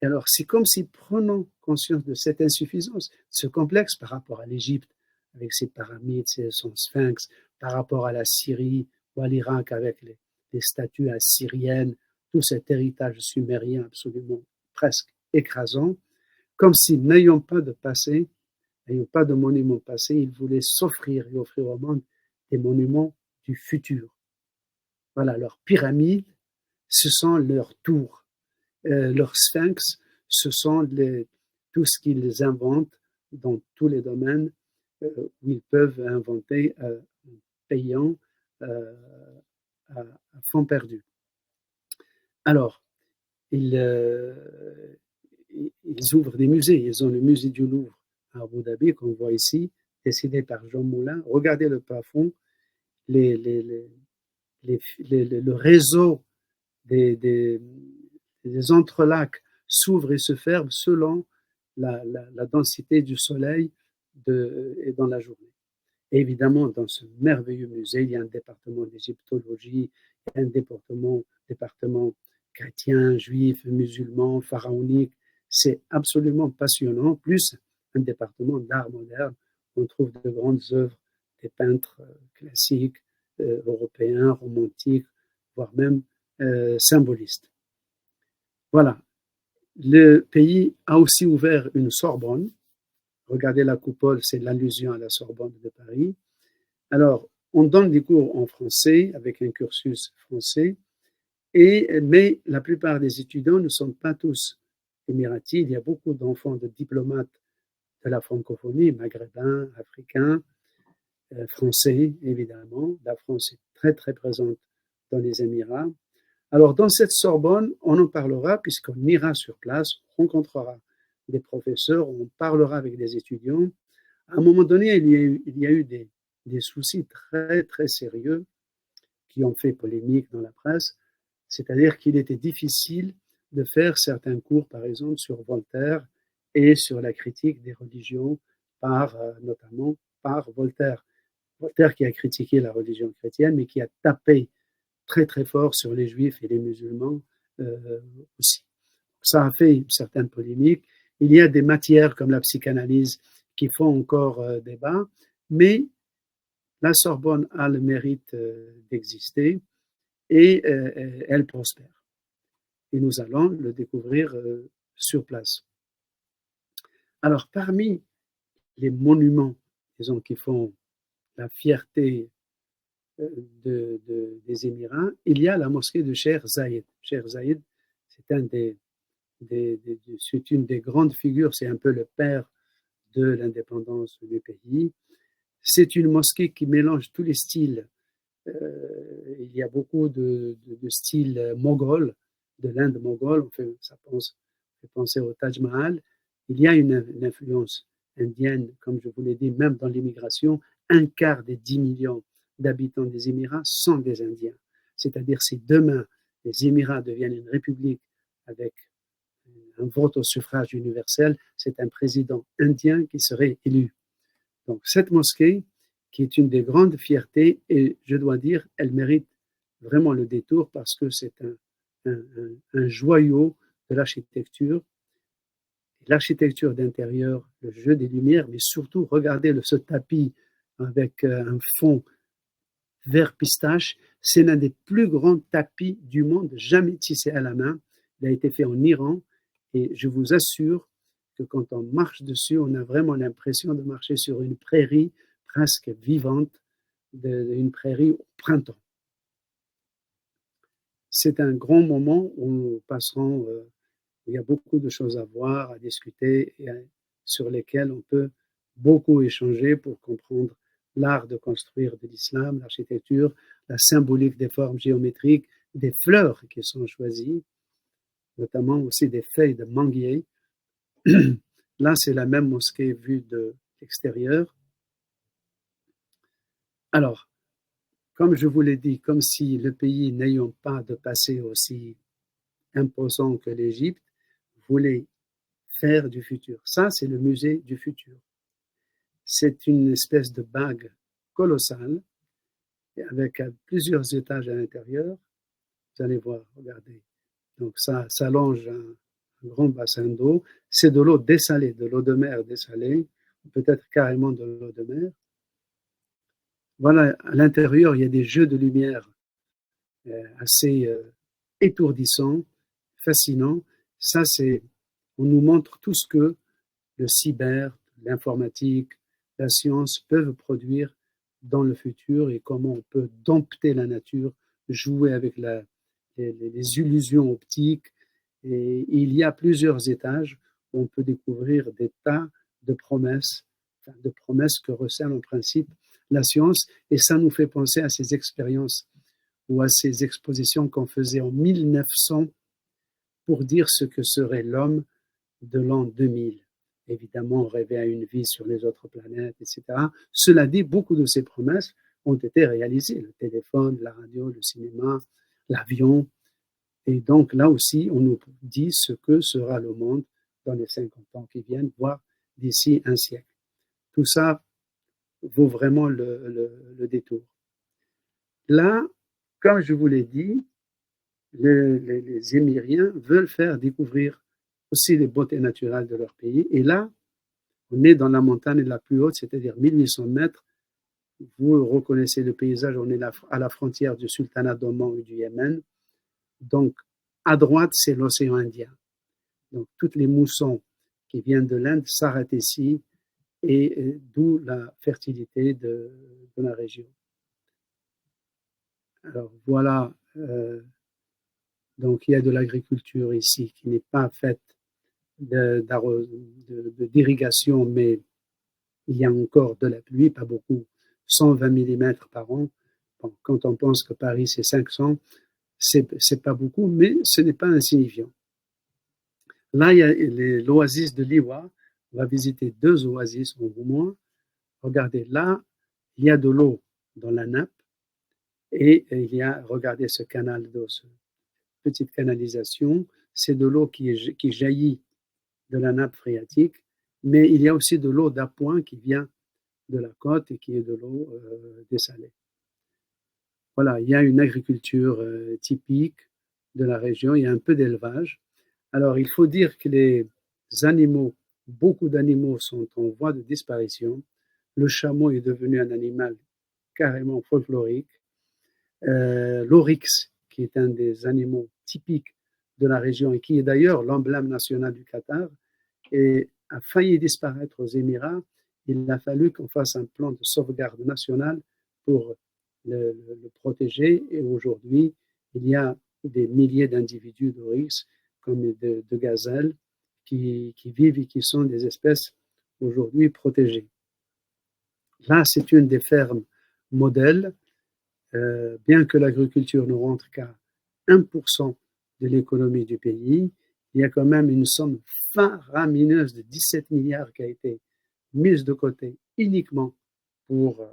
Et alors c'est comme si, prenant conscience de cette insuffisance, ce complexe par rapport à l'Égypte, avec ses pyramides, son sphinx, par rapport à la Syrie ou à l'Irak avec les statues assyriennes, tout cet héritage sumérien absolument presque écrasant, comme si, n'ayant pas de passé, n'ayant pas de monument passé, ils voulaient s'offrir et offrir au monde des monuments du futur. Voilà, leurs pyramides, ce sont leurs tours. Leurs sphinx, ce sont tout ce qu'ils inventent dans tous les domaines où ils peuvent inventer en payant à fond perdu. Alors, ils ouvrent des musées. Ils ont le musée du Louvre à Abu Dhabi, qu'on voit ici, dessiné par Jean Moulin. Regardez le plafond, le réseau des entrelacs s'ouvre et se ferme selon la densité du soleil et dans la journée. Et évidemment, dans ce merveilleux musée, il y a un département d'égyptologie, il y a un département chrétien, juif, musulman, pharaonique. C'est absolument passionnant, plus un département d'art moderne. On trouve de grandes œuvres des peintres classiques, européens, romantiques, voire même symbolistes. Voilà. Le pays a aussi ouvert une Sorbonne. Regardez la coupole, c'est l'allusion à la Sorbonne de Paris. Alors, on donne des cours en français avec un cursus français, mais la plupart des étudiants ne sont pas tous émiratis. Il y a beaucoup d'enfants de diplomates de la francophonie, maghrébins, africains, français, évidemment. La France est très, très présente dans les Émirats. Alors, dans cette Sorbonne, on en parlera puisqu'on ira sur place, on rencontrera des professeurs, on parlera avec des étudiants. À un moment donné, il y a eu des soucis très, très sérieux qui ont fait polémique dans la presse, c'est-à-dire qu'il était difficile de faire certains cours, par exemple, sur Voltaire et sur la critique des religions, notamment par Voltaire. Voltaire qui a critiqué la religion chrétienne, mais qui a tapé très très fort sur les juifs et les musulmans aussi. Ça a fait certaines polémiques. Il y a des matières comme la psychanalyse qui font encore débat, mais la Sorbonne a le mérite d'exister et elle prospère. Et nous allons le découvrir sur place. Alors, parmi les monuments, disons, qui font la fierté des Émirats, il y a la mosquée de Cheikh Zayed. Cheikh Zayed, c'est une des grandes figures, c'est un peu le père de l'indépendance du pays. C'est une mosquée qui mélange tous les styles. Il y a beaucoup de styles moghols, de l'Inde moghole, ça fait penser au Taj Mahal. Il y a une influence indienne, comme je vous l'ai dit, même dans l'immigration. Un quart des 10 millions d'habitants des Émirats sont des Indiens. C'est-à-dire si demain les Émirats deviennent une république avec un vote au suffrage universel, c'est un président indien qui serait élu. Donc cette mosquée, qui est une des grandes fiertés, et je dois dire, elle mérite vraiment le détour parce que c'est un joyau de l'architecture. L'architecture d'intérieur, le jeu des lumières, mais surtout, regardez ce tapis avec un fond vert pistache, c'est l'un des plus grands tapis du monde, jamais tissé à la main. Il a été fait en Iran Et je vous assure que quand on marche dessus, on a vraiment l'impression de marcher sur une prairie presque vivante, une prairie au printemps. C'est un grand moment où nous passerons, il y a beaucoup de choses à voir, à discuter, et sur lesquelles on peut beaucoup échanger pour comprendre l'art de construire de l'islam, l'architecture, la symbolique des formes géométriques, des fleurs qui sont choisies, notamment aussi des feuilles de manguier. Là, c'est la même mosquée vue de l'extérieur. Alors, comme je vous l'ai dit, comme si le pays n'ayant pas de passé aussi imposant que l'Égypte voulait faire du futur. Ça, c'est le musée du futur. C'est une espèce de bague colossale avec plusieurs étages à l'intérieur. Vous allez voir, regardez. Donc ça s'allonge un grand bassin d'eau. C'est de l'eau dessalée, de l'eau de mer dessalée, peut-être carrément de l'eau de mer. Voilà, à l'intérieur, il y a des jeux de lumière assez étourdissants, fascinants. Ça, c'est, on nous montre tout ce que le cyber, l'informatique, la science peuvent produire dans le futur et comment on peut dompter la nature, jouer avec les illusions optiques. Et il y a plusieurs étages où on peut découvrir des tas de promesses, de promesses que recèle en principe la science. Et ça nous fait penser à ces expériences ou à ces expositions qu'on faisait en 1900 pour dire ce que serait l'homme de l'an 2000. Évidemment, on rêvait à une vie sur les autres planètes, etc. Cela dit, beaucoup de ces promesses ont été réalisées. Le téléphone, la radio, le cinéma, l'avion. Et donc là aussi, on nous dit ce que sera le monde dans les 50 ans qui viennent, voire d'ici un siècle. Tout ça vaut vraiment le détour. Là, comme je vous l'ai dit, les Émiriens veulent faire découvrir aussi les beautés naturelles de leur pays. Et là, on est dans la montagne la plus haute, c'est-à-dire 1800 mètres. Vous reconnaissez le paysage, on est à la frontière du sultanat d'Oman et du Yémen. Donc, à droite, c'est l'océan Indien. Donc, toutes les moussons qui viennent de l'Inde s'arrêtent ici, et d'où la fertilité de la région. Alors, voilà. Donc, il y a de l'agriculture ici qui n'est pas faite d'irrigation, mais il y a encore de la pluie, pas beaucoup, 120 mm par an. Bon, quand on pense que Paris, c'est 500, c'est pas beaucoup, mais ce n'est pas insignifiant. Là, il y a l'oasis de Liwa. On va visiter 2 oasis au moins. Regardez, là, il y a de l'eau dans la nappe et il y a, regardez ce canal d'eau, cette petite canalisation, c'est de l'eau qui jaillit de la nappe phréatique, mais il y a aussi de l'eau d'appoint qui vient de la côte et qui est de l'eau dessalée. Voilà, il y a une agriculture typique de la région, il y a un peu d'élevage. Alors, il faut dire que les animaux, beaucoup d'animaux sont en voie de disparition. Le chameau est devenu un animal carrément folklorique. L'oryx, qui est un des animaux typiques de la région et qui est d'ailleurs l'emblème national du Qatar, a failli disparaître aux Émirats. Il a fallu qu'on fasse un plan de sauvegarde nationale pour le protéger. Et aujourd'hui, il y a des milliers d'individus d'oryx comme de gazelles qui vivent et qui sont des espèces aujourd'hui protégées. Là, c'est une des fermes modèles. Bien que l'agriculture ne rentre qu'à 1% de l'économie du pays, il y a quand même une somme faramineuse de 17 milliards qui a été mise de côté uniquement pour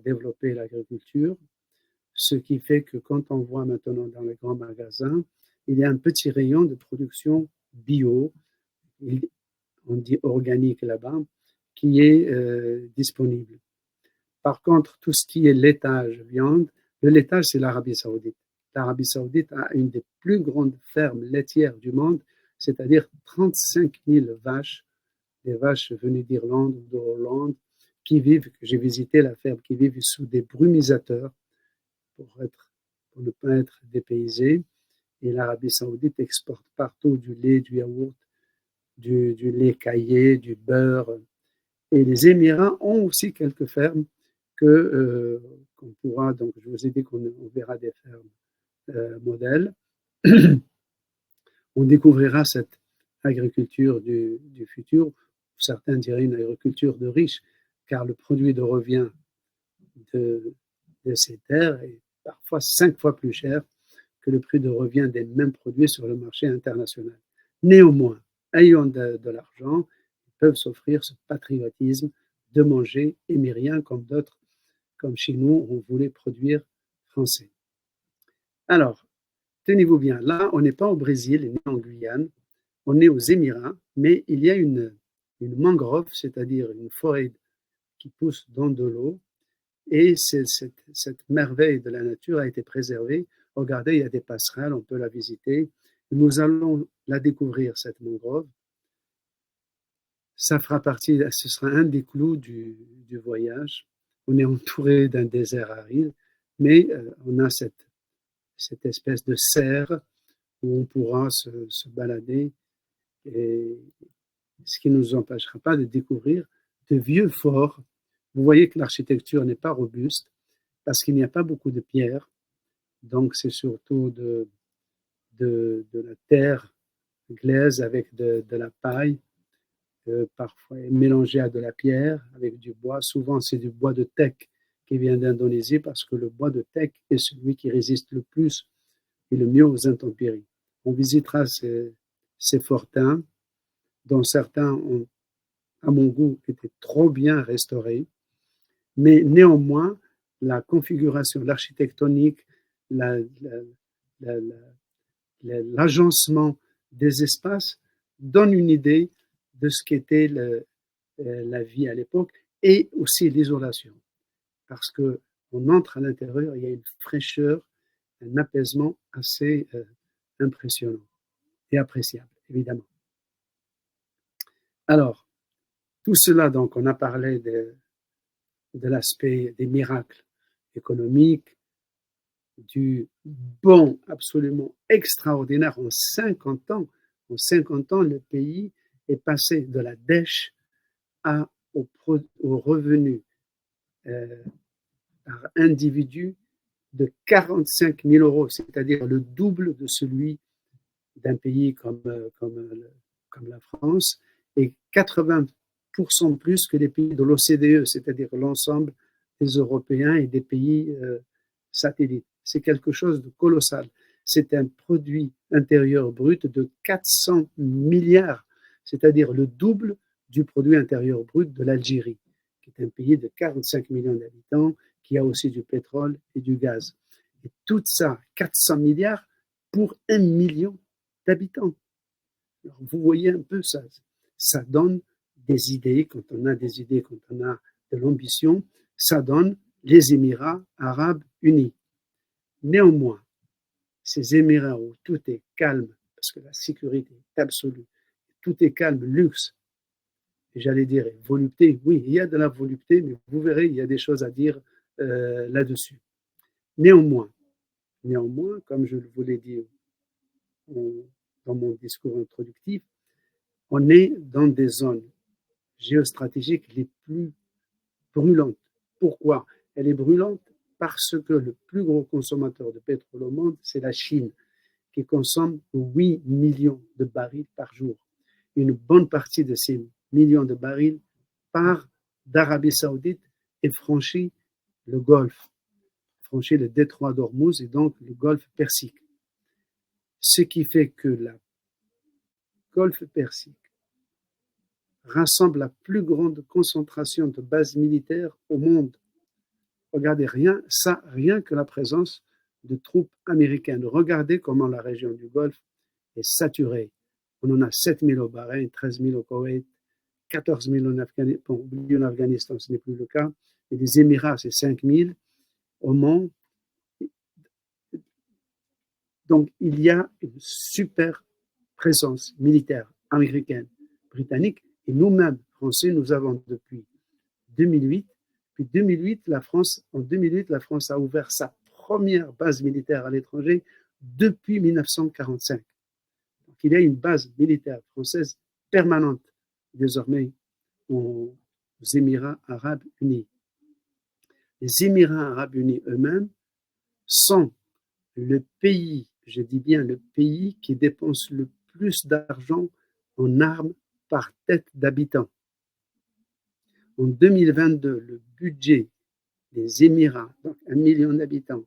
développer l'agriculture, ce qui fait que quand on voit maintenant dans les grands magasins, il y a un petit rayon de production bio, on dit organique là-bas, qui est disponible. Par contre, tout ce qui est laitage, viande, le laitage, c'est l'Arabie Saoudite. L'Arabie Saoudite a une des plus grandes fermes laitières du monde, c'est-à-dire 35 000 vaches, des vaches venues d'Irlande ou de Hollande, qui vivent, j'ai visité la ferme, qui vivent sous des brumisateurs pour ne pas être dépaysés. Et l'Arabie saoudite exporte partout du lait, du yaourt, du lait caillé, du beurre. Et les Émirats ont aussi quelques fermes qu'on pourra, donc je vous ai dit qu'on verra des fermes modèles. On découvrira cette agriculture du futur. Certains diraient une agriculture de riches, car le produit de revient de ces terres est parfois 5 fois plus cher que le prix de revient des mêmes produits sur le marché international. Néanmoins, ayant de l'argent, ils peuvent s'offrir ce patriotisme de manger émirien comme d'autres, comme chez nous, on voulait produire français. Alors, tenez-vous bien, là, on n'est pas au Brésil, ni en Guyane, on est aux Émirats, mais il y a une mangrove, c'est-à-dire une forêt qui pousse dans de l'eau, et cette merveille de la nature a été préservée. Regardez, il y a des passerelles, on peut la visiter. Nous allons la découvrir, cette mangrove. Ça fera partie, ce sera un des clous du voyage. On est entouré d'un désert aride, mais on a cette espèce de serre où on pourra se balader, et ce qui ne nous empêchera pas de découvrir de vieux forts. Vous voyez que l'architecture n'est pas robuste parce qu'il n'y a pas beaucoup de pierres, donc c'est surtout de la terre glaise avec de la paille, parfois mélangée à de la pierre avec du bois. Souvent c'est du bois de teck qui vient d'Indonésie parce que le bois de teck est celui qui résiste le plus et le mieux aux intempéries. On visitera ces fortins, dont certains ont, à mon goût, été trop bien restaurés, mais néanmoins, la configuration, l'architectonique, l'agencement des espaces donne une idée de ce qu'était la vie à l'époque et aussi l'isolation. Parce qu'on entre à l'intérieur, il y a une fraîcheur, un apaisement assez impressionnant et appréciable, évidemment. Alors, tout cela, donc, on a parlé de l'aspect des miracles économiques, du bond absolument extraordinaire en 50 ans. En 50 ans, le pays est passé de la dèche au revenu par individu de 45 000 euros, c'est-à-dire le double de celui d'un pays comme la France, et 80% plus que les pays de l'OCDE, c'est-à-dire l'ensemble des Européens et des pays satellites. C'est quelque chose de colossal. C'est un produit intérieur brut de 400 milliards, c'est-à-dire le double du produit intérieur brut de l'Algérie, qui est un pays de 45 millions d'habitants, qui a aussi du pétrole et du gaz. Et tout ça, 400 milliards pour 1 million d'habitants. Alors, vous voyez un peu ça. Ça donne des idées, quand on a des idées, quand on a de l'ambition, ça donne les Émirats arabes unis. Néanmoins, ces Émirats où tout est calme, parce que la sécurité est absolue, tout est calme, luxe, et j'allais dire volupté, oui, il y a de la volupté, mais vous verrez, il y a des choses à dire là-dessus. Néanmoins, comme je vous l'ai dit dans mon discours introductif, on est dans des zones géostratégiques les plus brûlantes. Pourquoi? Elle est brûlante parce que le plus gros consommateur de pétrole au monde, c'est la Chine, qui consomme 8 millions de barils par jour. Une bonne partie de ces millions de barils part d'Arabie Saoudite et franchit le Golfe, franchit le détroit d'Ormuz et donc le Golfe Persique. Ce qui fait que le Golfe Persique rassemble la plus grande concentration de bases militaires au monde. Regardez, rien que la présence de troupes américaines. Regardez comment la région du Golfe est saturée. On en a 7 000 au Bahreïn, 13 000 au Koweït, 14 000 en Afghanistan. Bon, en Afghanistan, ce n'est plus le cas. Et les Émirats, c'est 5 000. Oman. Donc, il y a une super présence militaire américaine, britannique, et nous-mêmes, Français, nous avons depuis 2008. Puis 2008, en 2008, la France a ouvert sa première base militaire à l'étranger depuis 1945. Donc, il y a une base militaire française permanente désormais aux Émirats arabes unis. Les Émirats arabes unis eux-mêmes sont le pays, je dis bien le pays qui dépense le plus d'argent en armes par tête d'habitant. En 2022, le budget des Émirats, donc 1 million d'habitants,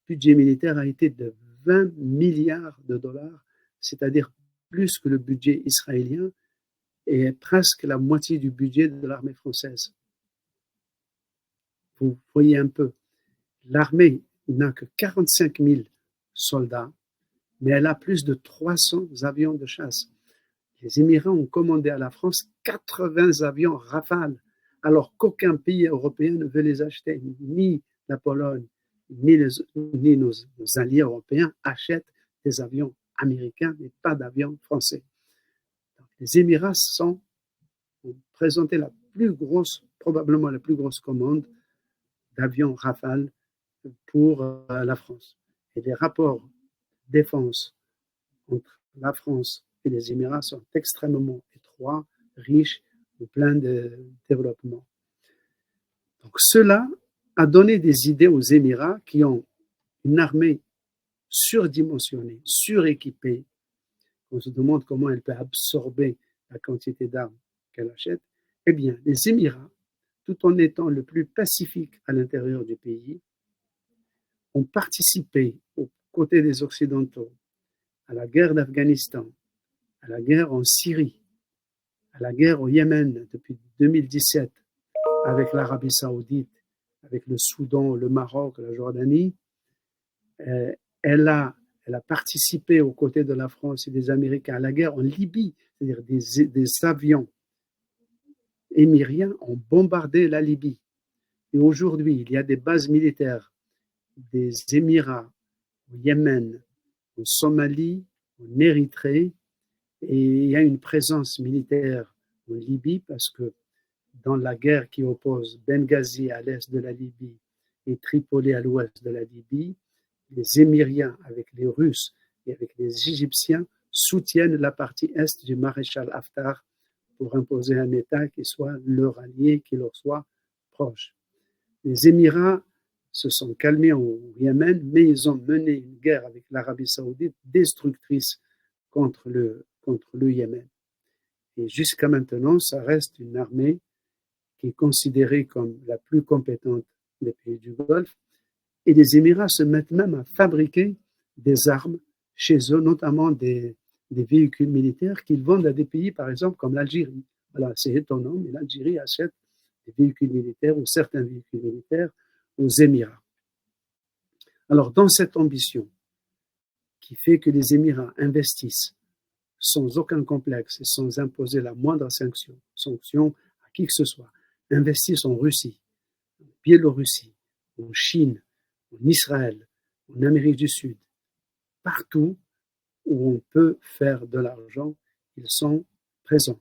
budget militaire a été de 20 milliards de dollars, c'est-à-dire plus que le budget israélien et presque la moitié du budget de l'armée française. Vous voyez un peu, l'armée n'a que 45 000 soldats, mais elle a plus de 300 avions de chasse. Les Émirats ont commandé à la France 80 avions Rafale, alors qu'aucun pays européen ne veut les acheter, ni la Pologne, ni nos alliés européens achètent des avions américains, mais pas d'avions français. Donc, les Émirats ont présenté probablement la plus grosse commande d'avions Rafale pour la France. Et les rapports défense entre la France et les Émirats sont extrêmement étroits, riches, ou plein de développement. Donc cela a donné des idées aux Émirats qui ont une armée surdimensionnée, suréquipée. On se demande comment elle peut absorber la quantité d'armes qu'elle achète. Eh bien, les Émirats, tout en étant le plus pacifique à l'intérieur du pays, ont participé aux côtés des Occidentaux à la guerre d'Afghanistan, à la guerre en Syrie, à la guerre au Yémen depuis 2017 avec l'Arabie Saoudite, avec le Soudan, le Maroc, la Jordanie. Elle a participé aux côtés de la France et des Américains à la guerre en Libye, c'est-à-dire des avions émiriens ont bombardé la Libye. Et aujourd'hui, il y a des bases militaires des Émirats au Yémen, en Somalie, en Érythrée, et il y a une présence militaire en Libye parce que dans la guerre qui oppose Benghazi à l'est de la Libye et Tripoli à l'ouest de la Libye, les Émiriens avec les Russes et avec les Égyptiens soutiennent la partie est du maréchal Haftar pour imposer un État qui soit leur allié, qui leur soit proche. Les Émirats se sont calmés au Yémen, mais ils ont mené une guerre avec l'Arabie Saoudite destructrice contre le Yémen. Et jusqu'à maintenant, ça reste une armée qui est considérée comme la plus compétente des pays du Golfe. Et les Émirats se mettent même à fabriquer des armes chez eux, notamment des véhicules militaires qu'ils vendent à des pays, par exemple, comme l'Algérie. Voilà, c'est étonnant, mais l'Algérie achète des véhicules militaires ou certains véhicules militaires aux Émirats. Alors, dans cette ambition qui fait que les Émirats investissent sans aucun complexe et sans imposer la moindre sanction à qui que ce soit, investissent en Russie, en Biélorussie, en Chine, en Israël, en Amérique du Sud, partout où on peut faire de l'argent, ils sont présents.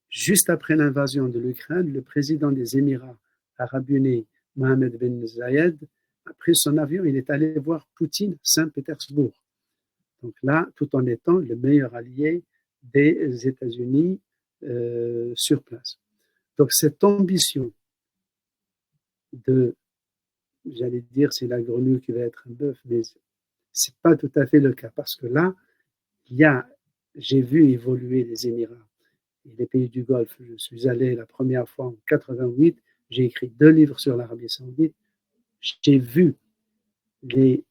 Juste après l'invasion de l'Ukraine, le président des Émirats arabes unis, Mohammed Ben Zayed, a pris son avion, il est allé voir Poutine à Saint-Pétersbourg. Donc là, tout en étant le meilleur allié des États-Unis sur place. Donc cette ambition j'allais dire c'est la grenouille qui va être un bœuf, mais c'est pas tout à fait le cas parce que là, j'ai vu évoluer les Émirats et les pays du Golfe. Je suis allé la première fois en 88, j'ai écrit 2 livres sur l'Arabie Saoudite. J'ai vu les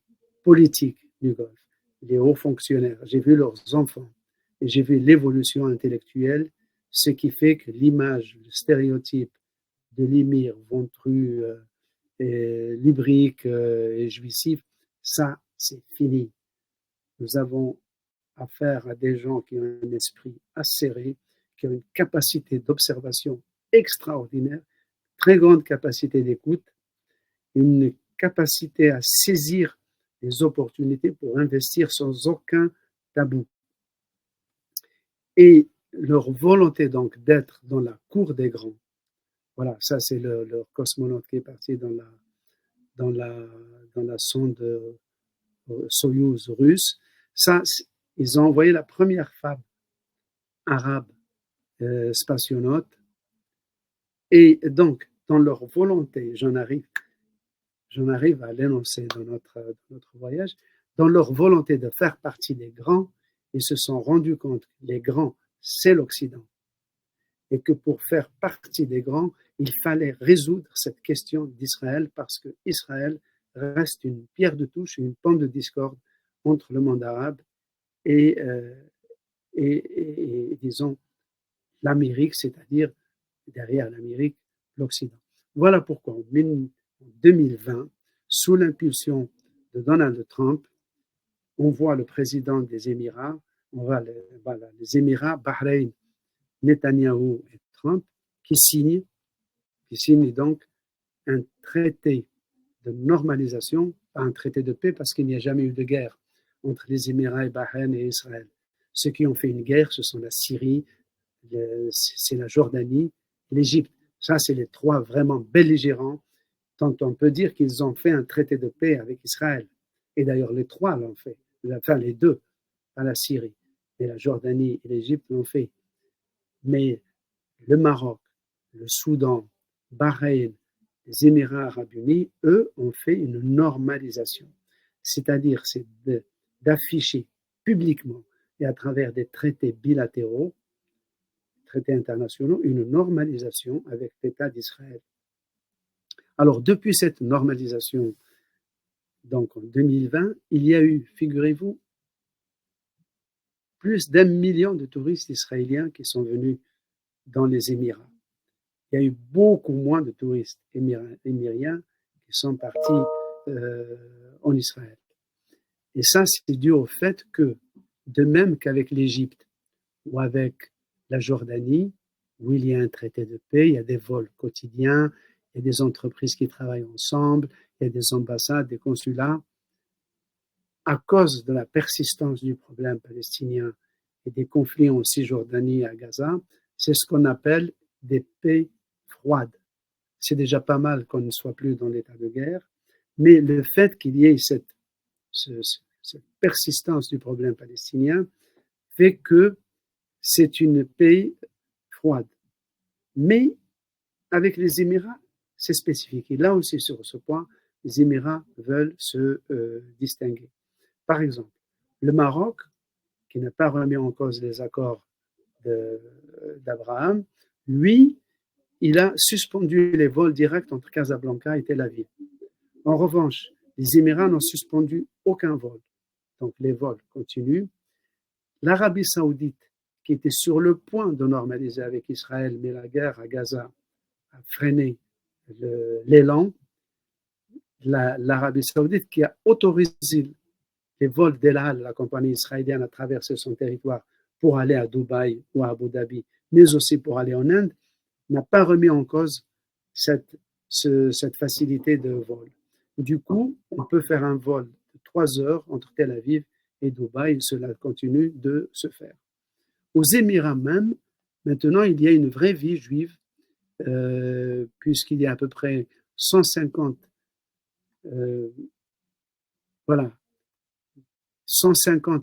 politiques du Golfe, les hauts fonctionnaires, j'ai vu leurs enfants et j'ai vu l'évolution intellectuelle, ce qui fait que l'image, le stéréotype de l'émir ventru, lubrique et jouissif, ça, c'est fini. Nous avons affaire à des gens qui ont un esprit acéré, qui ont une capacité d'observation extraordinaire, très grande capacité d'écoute, une capacité à saisir les opportunités pour investir sans aucun tabou. Et leur volonté donc d'être dans la cour des grands, voilà, ça c'est leur cosmonaute qui est parti dans la sonde Soyouz russe. Ça, ils ont envoyé la première femme arabe spationaute. Et donc, dans leur volonté, j'en arrive à l'énoncer dans notre voyage, dans leur volonté de faire partie des grands, ils se sont rendus compte que les grands, c'est l'Occident. Et que pour faire partie des grands, il fallait résoudre cette question d'Israël parce que Israël reste une pierre de touche, une pente de discorde entre le monde arabe et disons, l'Amérique, c'est-à-dire derrière l'Amérique, l'Occident. Voilà pourquoi en 2020, sous l'impulsion de Donald Trump, on voit le président des Émirats, on voit les Émirats, Bahreïn, Netanyahou et Trump, qui signent donc un traité de normalisation, pas un traité de paix parce qu'il n'y a jamais eu de guerre entre les Émirats et Bahreïn et Israël. Ceux qui ont fait une guerre, ce sont la Syrie, c'est la Jordanie, l'Égypte. Ça, c'est les trois vraiment belligérants, tant on peut dire qu'ils ont fait un traité de paix avec Israël. Et d'ailleurs, les trois l'ont fait, enfin les deux, pas la Syrie, mais la Jordanie et l'Égypte l'ont fait. Mais le Maroc, le Soudan, Bahreïn, les Émirats arabes unis, eux, ont fait une normalisation. C'est-à-dire, c'est d'afficher publiquement et à travers des traités bilatéraux, traités internationaux, une normalisation avec l'État d'Israël. Alors, depuis cette normalisation, donc en 2020, il y a eu, figurez-vous, plus d'1 million de touristes israéliens qui sont venus dans les Émirats. Il y a eu beaucoup moins de touristes émiriens qui sont partis en Israël. Et ça, c'est dû au fait que, de même qu'avec l'Égypte ou avec la Jordanie, où il y a un traité de paix, il y a des vols quotidiens, il y a des entreprises qui travaillent ensemble, il y a des ambassades, des consulats. À cause de la persistance du problème palestinien et des conflits en Cisjordanie et à Gaza, c'est ce qu'on appelle des paix froides. C'est déjà pas mal qu'on ne soit plus dans l'état de guerre, mais le fait qu'il y ait cette persistance du problème palestinien fait que c'est une paix froide. Mais avec les Émirats, c'est spécifique. Et là aussi, sur ce point, les Émirats veulent se distinguer. Par exemple, le Maroc, qui n'a pas remis en cause les accords d'Abraham, lui, il a suspendu les vols directs entre Casablanca et Tel Aviv. En revanche, les Émirats n'ont suspendu aucun vol. Donc les vols continuent. L'Arabie saoudite, qui était sur le point de normaliser avec Israël, mais la guerre à Gaza a freiné l'élan, l'Arabie saoudite qui a autorisé les vols d'El Al, la compagnie israélienne, à traverser son territoire pour aller à Dubaï ou à Abu Dhabi, mais aussi pour aller en Inde, n'a pas remis en cause cette facilité de vol. Du coup, on peut faire un vol de 3 heures entre Tel Aviv et Dubaï, cela continue de se faire. Aux Émirats même, maintenant, il y a une vraie vie juive, puisqu'il y a à peu près 150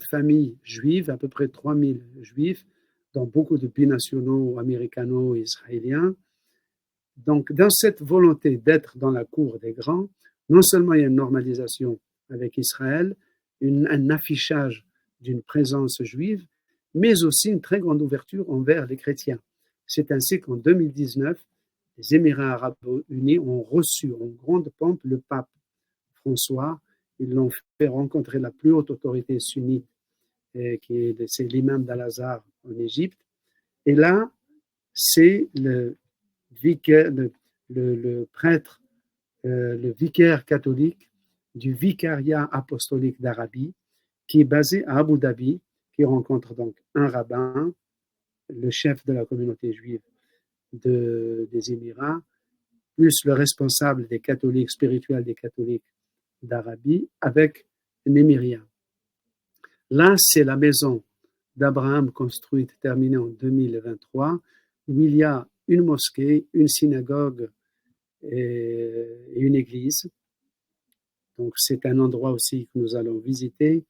familles juives, à peu près 3000 juifs, dans beaucoup de binationaux américano-israéliens. Donc, dans cette volonté d'être dans la cour des grands, non seulement il y a une normalisation avec Israël, un affichage d'une présence juive, mais aussi une très grande ouverture envers les chrétiens. C'est ainsi qu'en 2019, les Émirats arabes unis ont reçu en grande pompe le pape François. Ils l'ont fait rencontrer la plus haute autorité sunnite, c'est l'imam d'Al-Azhar en Égypte. Et là, c'est le prêtre, le vicaire catholique du vicariat apostolique d'Arabie, qui est basé à Abu Dhabi, qui rencontre donc un rabbin, le chef de la communauté juive des Émirats, plus le responsable des catholiques, spirituels des catholiques d'Arabie, avec un émirien. Là, c'est la maison d'Abraham construite, terminée en 2023, où il y a une mosquée, une synagogue et une église. Donc, c'est un endroit aussi que nous allons visiter.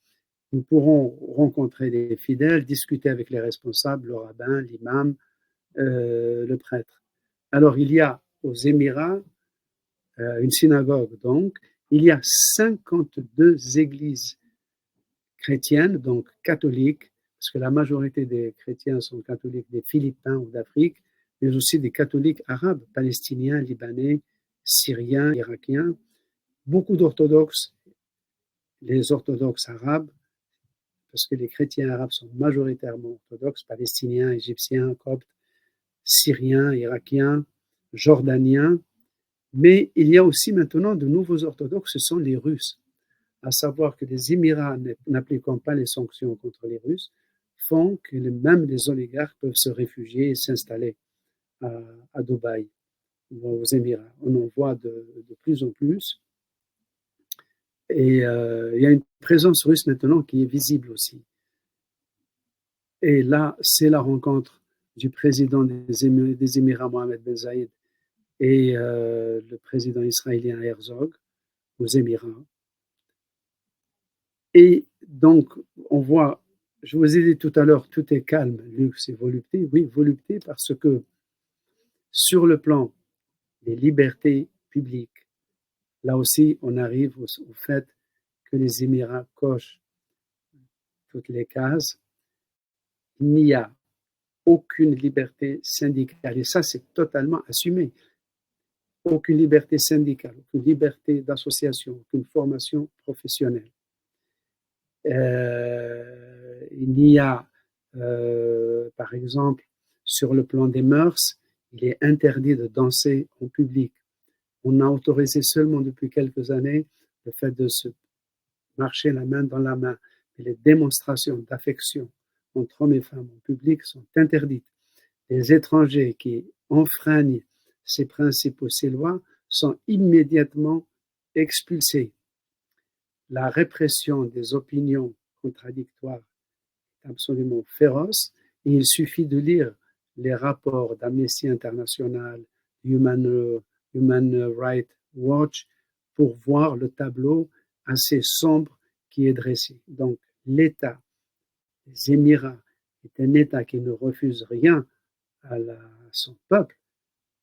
Nous pourrons rencontrer les fidèles, discuter avec les responsables, le rabbin, l'imam, le prêtre. Alors, il y a aux Émirats une synagogue, donc, il y a 52 églises chrétiennes, donc catholiques, parce que la majorité des chrétiens sont catholiques des Philippines ou d'Afrique, mais aussi des catholiques arabes, palestiniens, libanais, syriens, irakiens, beaucoup d'orthodoxes, les orthodoxes arabes, parce que les chrétiens arabes sont majoritairement orthodoxes, palestiniens, égyptiens, coptes, syriens, irakiens, jordaniens, mais il y a aussi maintenant de nouveaux orthodoxes, ce sont les Russes, à savoir que les Émirats, n'appliquant pas les sanctions contre les Russes, font que même les oligarques peuvent se réfugier et s'installer à Dubaï ou aux Émirats. On en voit de plus en plus. Et il y a une présence russe maintenant qui est visible aussi. Et là, c'est la rencontre du président des Émirats, Mohamed Ben Zayed, et le président israélien Herzog aux Émirats. Et donc, on voit, je vous ai dit tout à l'heure, tout est calme, luxe et volupté. Oui, volupté parce que sur le plan des libertés publiques, là aussi, on arrive au fait que les Émirats cochent toutes les cases. Il n'y a aucune liberté syndicale. Et ça, c'est totalement assumé. Aucune liberté syndicale, aucune liberté d'association, aucune formation professionnelle. Il y a, par exemple, sur le plan des mœurs, il est interdit de danser en public. On a autorisé seulement depuis quelques années le fait de se marcher la main dans la main. Et les démonstrations d'affection entre hommes et femmes en public sont interdites. Les étrangers qui enfreignent ces principes ou ces lois sont immédiatement expulsés. La répression des opinions contradictoires est absolument féroce et il suffit de lire les rapports d'Amnesty International, Human Rights Watch pour voir le tableau assez sombre qui est dressé. Donc, l'État des Émirats est un État qui ne refuse rien à son peuple,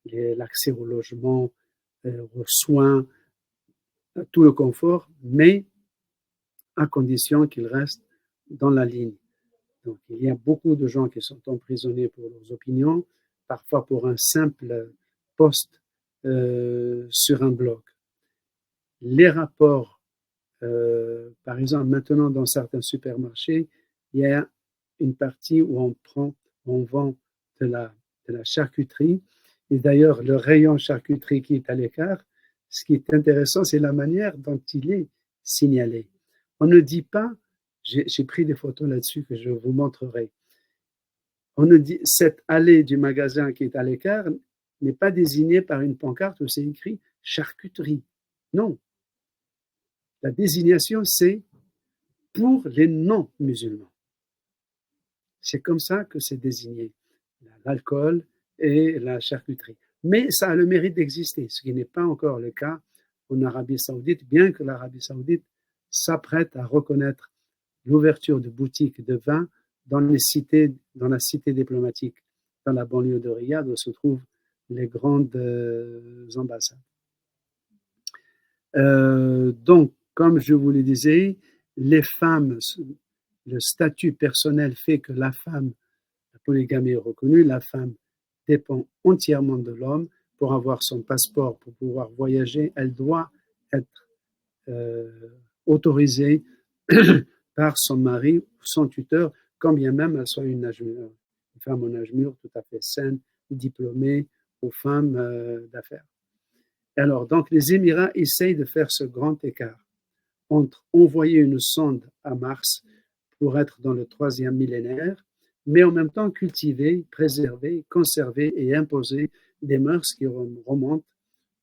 l'accès au logement, aux soins, à tout le confort, mais à condition qu'il reste dans la ligne. Donc, il y a beaucoup de gens qui sont emprisonnés pour leurs opinions, parfois pour un simple post sur un blog. Les rapports, par exemple, maintenant dans certains supermarchés, il y a une partie où on vend de la charcuterie. Et d'ailleurs, le rayon charcuterie qui est à l'écart, ce qui est intéressant, c'est la manière dont il est signalé. On ne dit pas, j'ai pris des photos là-dessus que je vous montrerai. On ne dit, cette allée du magasin qui est à l'écart n'est pas désignée par une pancarte où c'est écrit charcuterie. Non. La désignation, c'est pour les non-musulmans. C'est comme ça que c'est désigné, l'alcool et la charcuterie. Mais ça a le mérite d'exister, ce qui n'est pas encore le cas en Arabie Saoudite, bien que l'Arabie Saoudite s'apprête à reconnaître l'ouverture de boutiques de vin dans la cité diplomatique, dans la banlieue de Riyad, où se trouvent les grandes ambassades. Donc, comme je vous le disais, les femmes, le statut personnel fait que la femme, la polygamie est reconnue, la femme dépend entièrement de l'homme. Pour avoir son passeport, pour pouvoir voyager, elle doit être autorisée par son mari ou son tuteur, quand bien même elle soit une femme en âge mûr, tout à fait saine, diplômée, ou femme d'affaires. Alors, donc, les Émirats essayent de faire ce grand écart entre envoyer une sonde à Mars pour être dans le 3e millénaire, mais en même temps cultiver, préserver, conserver et imposer des mœurs qui remontent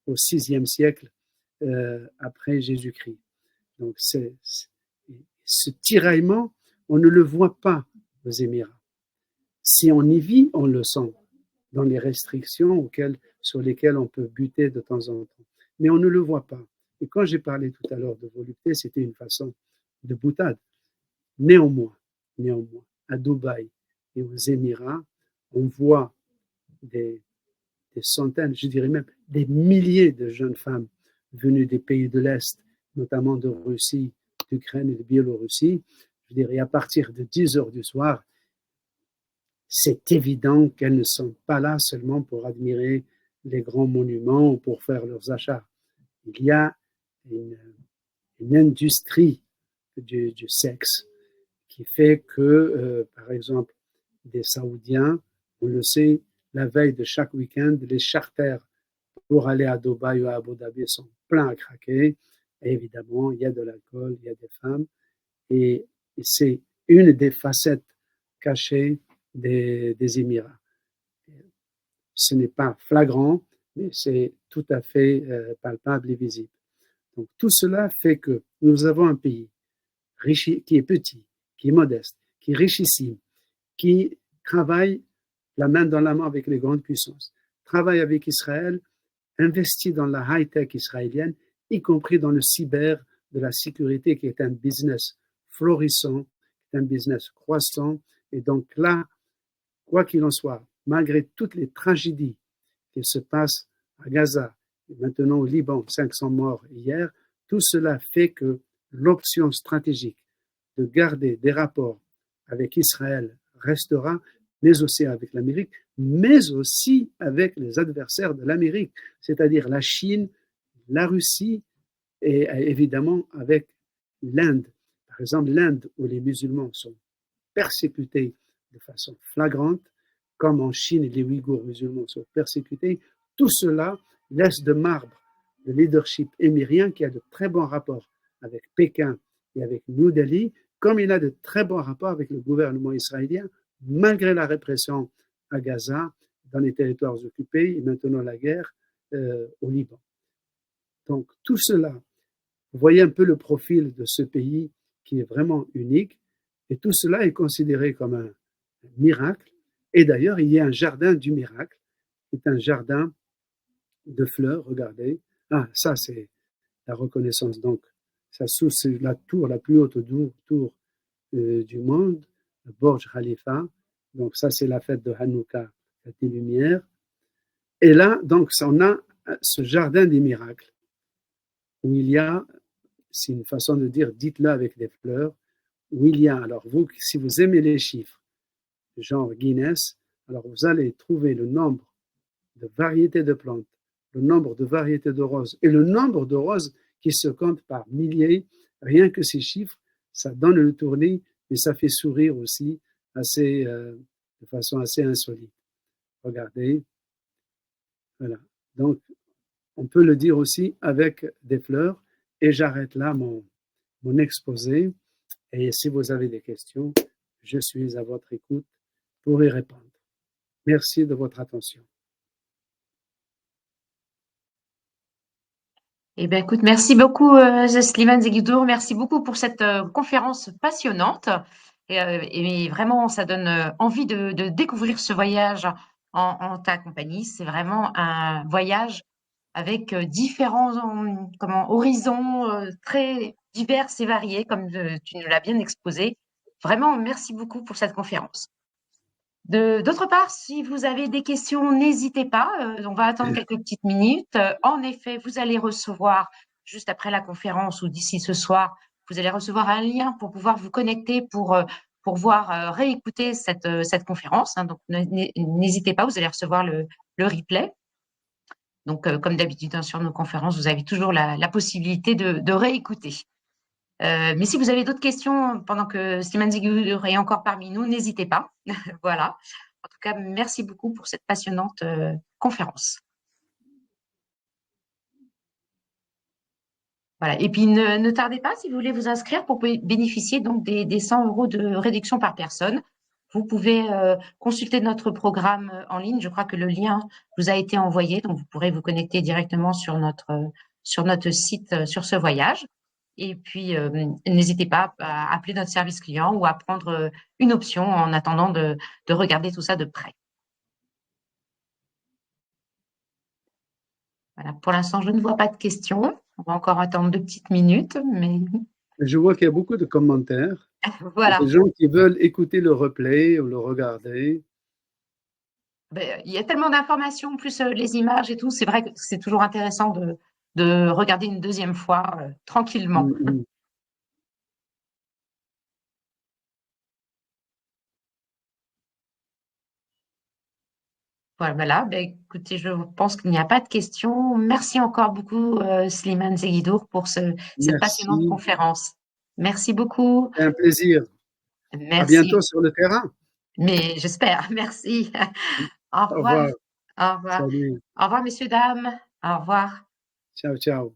au 6e siècle après Jésus-Christ. Donc, ce tiraillement, on ne le voit pas aux Émirats. Si on y vit, on le sent dans les restrictions sur lesquelles on peut buter de temps en temps. Mais on ne le voit pas. Et quand j'ai parlé tout à l'heure de volupté, c'était une façon de boutade. Néanmoins, à Dubaï et aux Émirats, on voit des centaines, je dirais même des milliers de jeunes femmes venues des pays de l'Est, notamment de Russie, d'Ukraine et de Biélorussie. Je dirais à partir de 10 heures du soir, c'est évident qu'elles ne sont pas là seulement pour admirer les grands monuments ou pour faire leurs achats. Il y a une industrie du sexe qui fait que, par exemple, des Saoudiens, on le sait, la veille de chaque week-end, les charters pour aller à Dubaï ou à Abu Dhabi sont pleins à craquer. Et évidemment, il y a de l'alcool, il y a des femmes. Et c'est une des facettes cachées des Émirats. Ce n'est pas flagrant, mais c'est tout à fait palpable et visible. Donc tout cela fait que nous avons un pays riche, qui est petit, qui est modeste, qui est richissime, qui travaille la main dans la main avec les grandes puissances, travaille avec Israël, investit dans la high-tech israélienne, y compris dans le cyber de la sécurité, qui est un business florissant, un business croissant. Et donc là, quoi qu'il en soit, malgré toutes les tragédies qui se passent à Gaza et maintenant au Liban, 500 morts hier, tout cela fait que l'option stratégique de garder des rapports avec Israël restera, mais aussi avec l'Amérique, mais aussi avec les adversaires de l'Amérique, c'est-à-dire la Chine, la Russie et évidemment avec l'Inde. Par exemple, l'Inde où les musulmans sont persécutés de façon flagrante, comme en Chine les Ouïghours musulmans sont persécutés, tout cela laisse de marbre le leadership émirien qui a de très bons rapports avec Pékin et avec New Delhi, comme il a de très bons rapports avec le gouvernement israélien, malgré la répression à Gaza, dans les territoires occupés et maintenant la guerre au Liban. Donc tout cela, vous voyez un peu le profil de ce pays qui est vraiment unique, et tout cela est considéré comme un miracle. Et d'ailleurs, il y a un jardin du miracle, qui est un jardin de fleurs, regardez. Ah, ça c'est la reconnaissance. Donc, ça c'est la tour, la plus haute tour du monde, le Burj Khalifa. Donc ça c'est la fête de Hanouka, fête des Lumières. Et là, donc, on a ce jardin des miracles, où il y a, c'est une façon de dire, dites-le avec des fleurs, où il y a, alors vous, si vous aimez les chiffres, genre Guinness, alors vous allez trouver le nombre de variétés de plantes, le nombre de variétés de roses et le nombre de roses qui se comptent par milliers. Rien que ces chiffres, ça donne le tournis, mais ça fait sourire aussi de façon assez insolite. Regardez, voilà. Donc, on peut le dire aussi avec des fleurs. Et j'arrête là mon exposé. Et si vous avez des questions, je suis à votre écoute pour y répondre. Merci de votre attention.
Eh bien, écoute, merci beaucoup, Slimane Zeguidour. Merci beaucoup pour cette conférence passionnante. Et vraiment, ça donne envie de découvrir ce voyage en ta compagnie. C'est vraiment un voyage avec différents horizons très divers et variés, comme tu nous l'as bien exposé. Vraiment, merci beaucoup pour cette conférence. D'autre part, si vous avez des questions, n'hésitez pas. On va attendre quelques petites minutes. En effet, vous allez recevoir, juste après la conférence ou d'ici ce soir, vous allez recevoir un lien pour pouvoir vous connecter pour voir réécouter cette conférence. Hein. Donc, n'hésitez pas, vous allez recevoir le replay. Donc, comme d'habitude, hein, sur nos conférences, vous avez toujours la possibilité de réécouter. Mais si vous avez d'autres questions pendant que Slimane Zeguidour est encore parmi nous, n'hésitez pas. Voilà. En tout cas, merci beaucoup pour cette passionnante conférence. Voilà. Et puis, ne tardez pas, si vous voulez vous inscrire pour bénéficier donc des 100 € de réduction par personne. Vous pouvez consulter notre programme en ligne. Je crois que le lien vous a été envoyé, donc vous pourrez vous connecter directement sur notre site sur ce voyage. Et puis, n'hésitez pas à appeler notre service client ou à prendre une option en attendant de regarder tout ça de près. Voilà, pour l'instant, je ne vois pas de questions. On va encore attendre 2 petites minutes, mais
Je vois qu'il y a beaucoup de commentaires. Il y a des
voilà.
gens qui veulent écouter le replay ou le regarder.
Beh, il y a tellement d'informations, plus, les images et tout, c'est vrai que c'est toujours intéressant de regarder une deuxième fois, tranquillement.
Mm,
Voilà, beh, écoutez, je pense qu'il n'y a pas de questions. Merci encore beaucoup, Slimane Zeguidour pour cette passionnante
merci.
conférence. Merci beaucoup.
C'est un plaisir. À bientôt
Merci,
sur le terrain.
mais j'espère. Merci. Au
Au
revoir.
revoir.
Au revoir.
Salut.
Au revoir, messieurs, dames. Au revoir.
Ciao, ciao.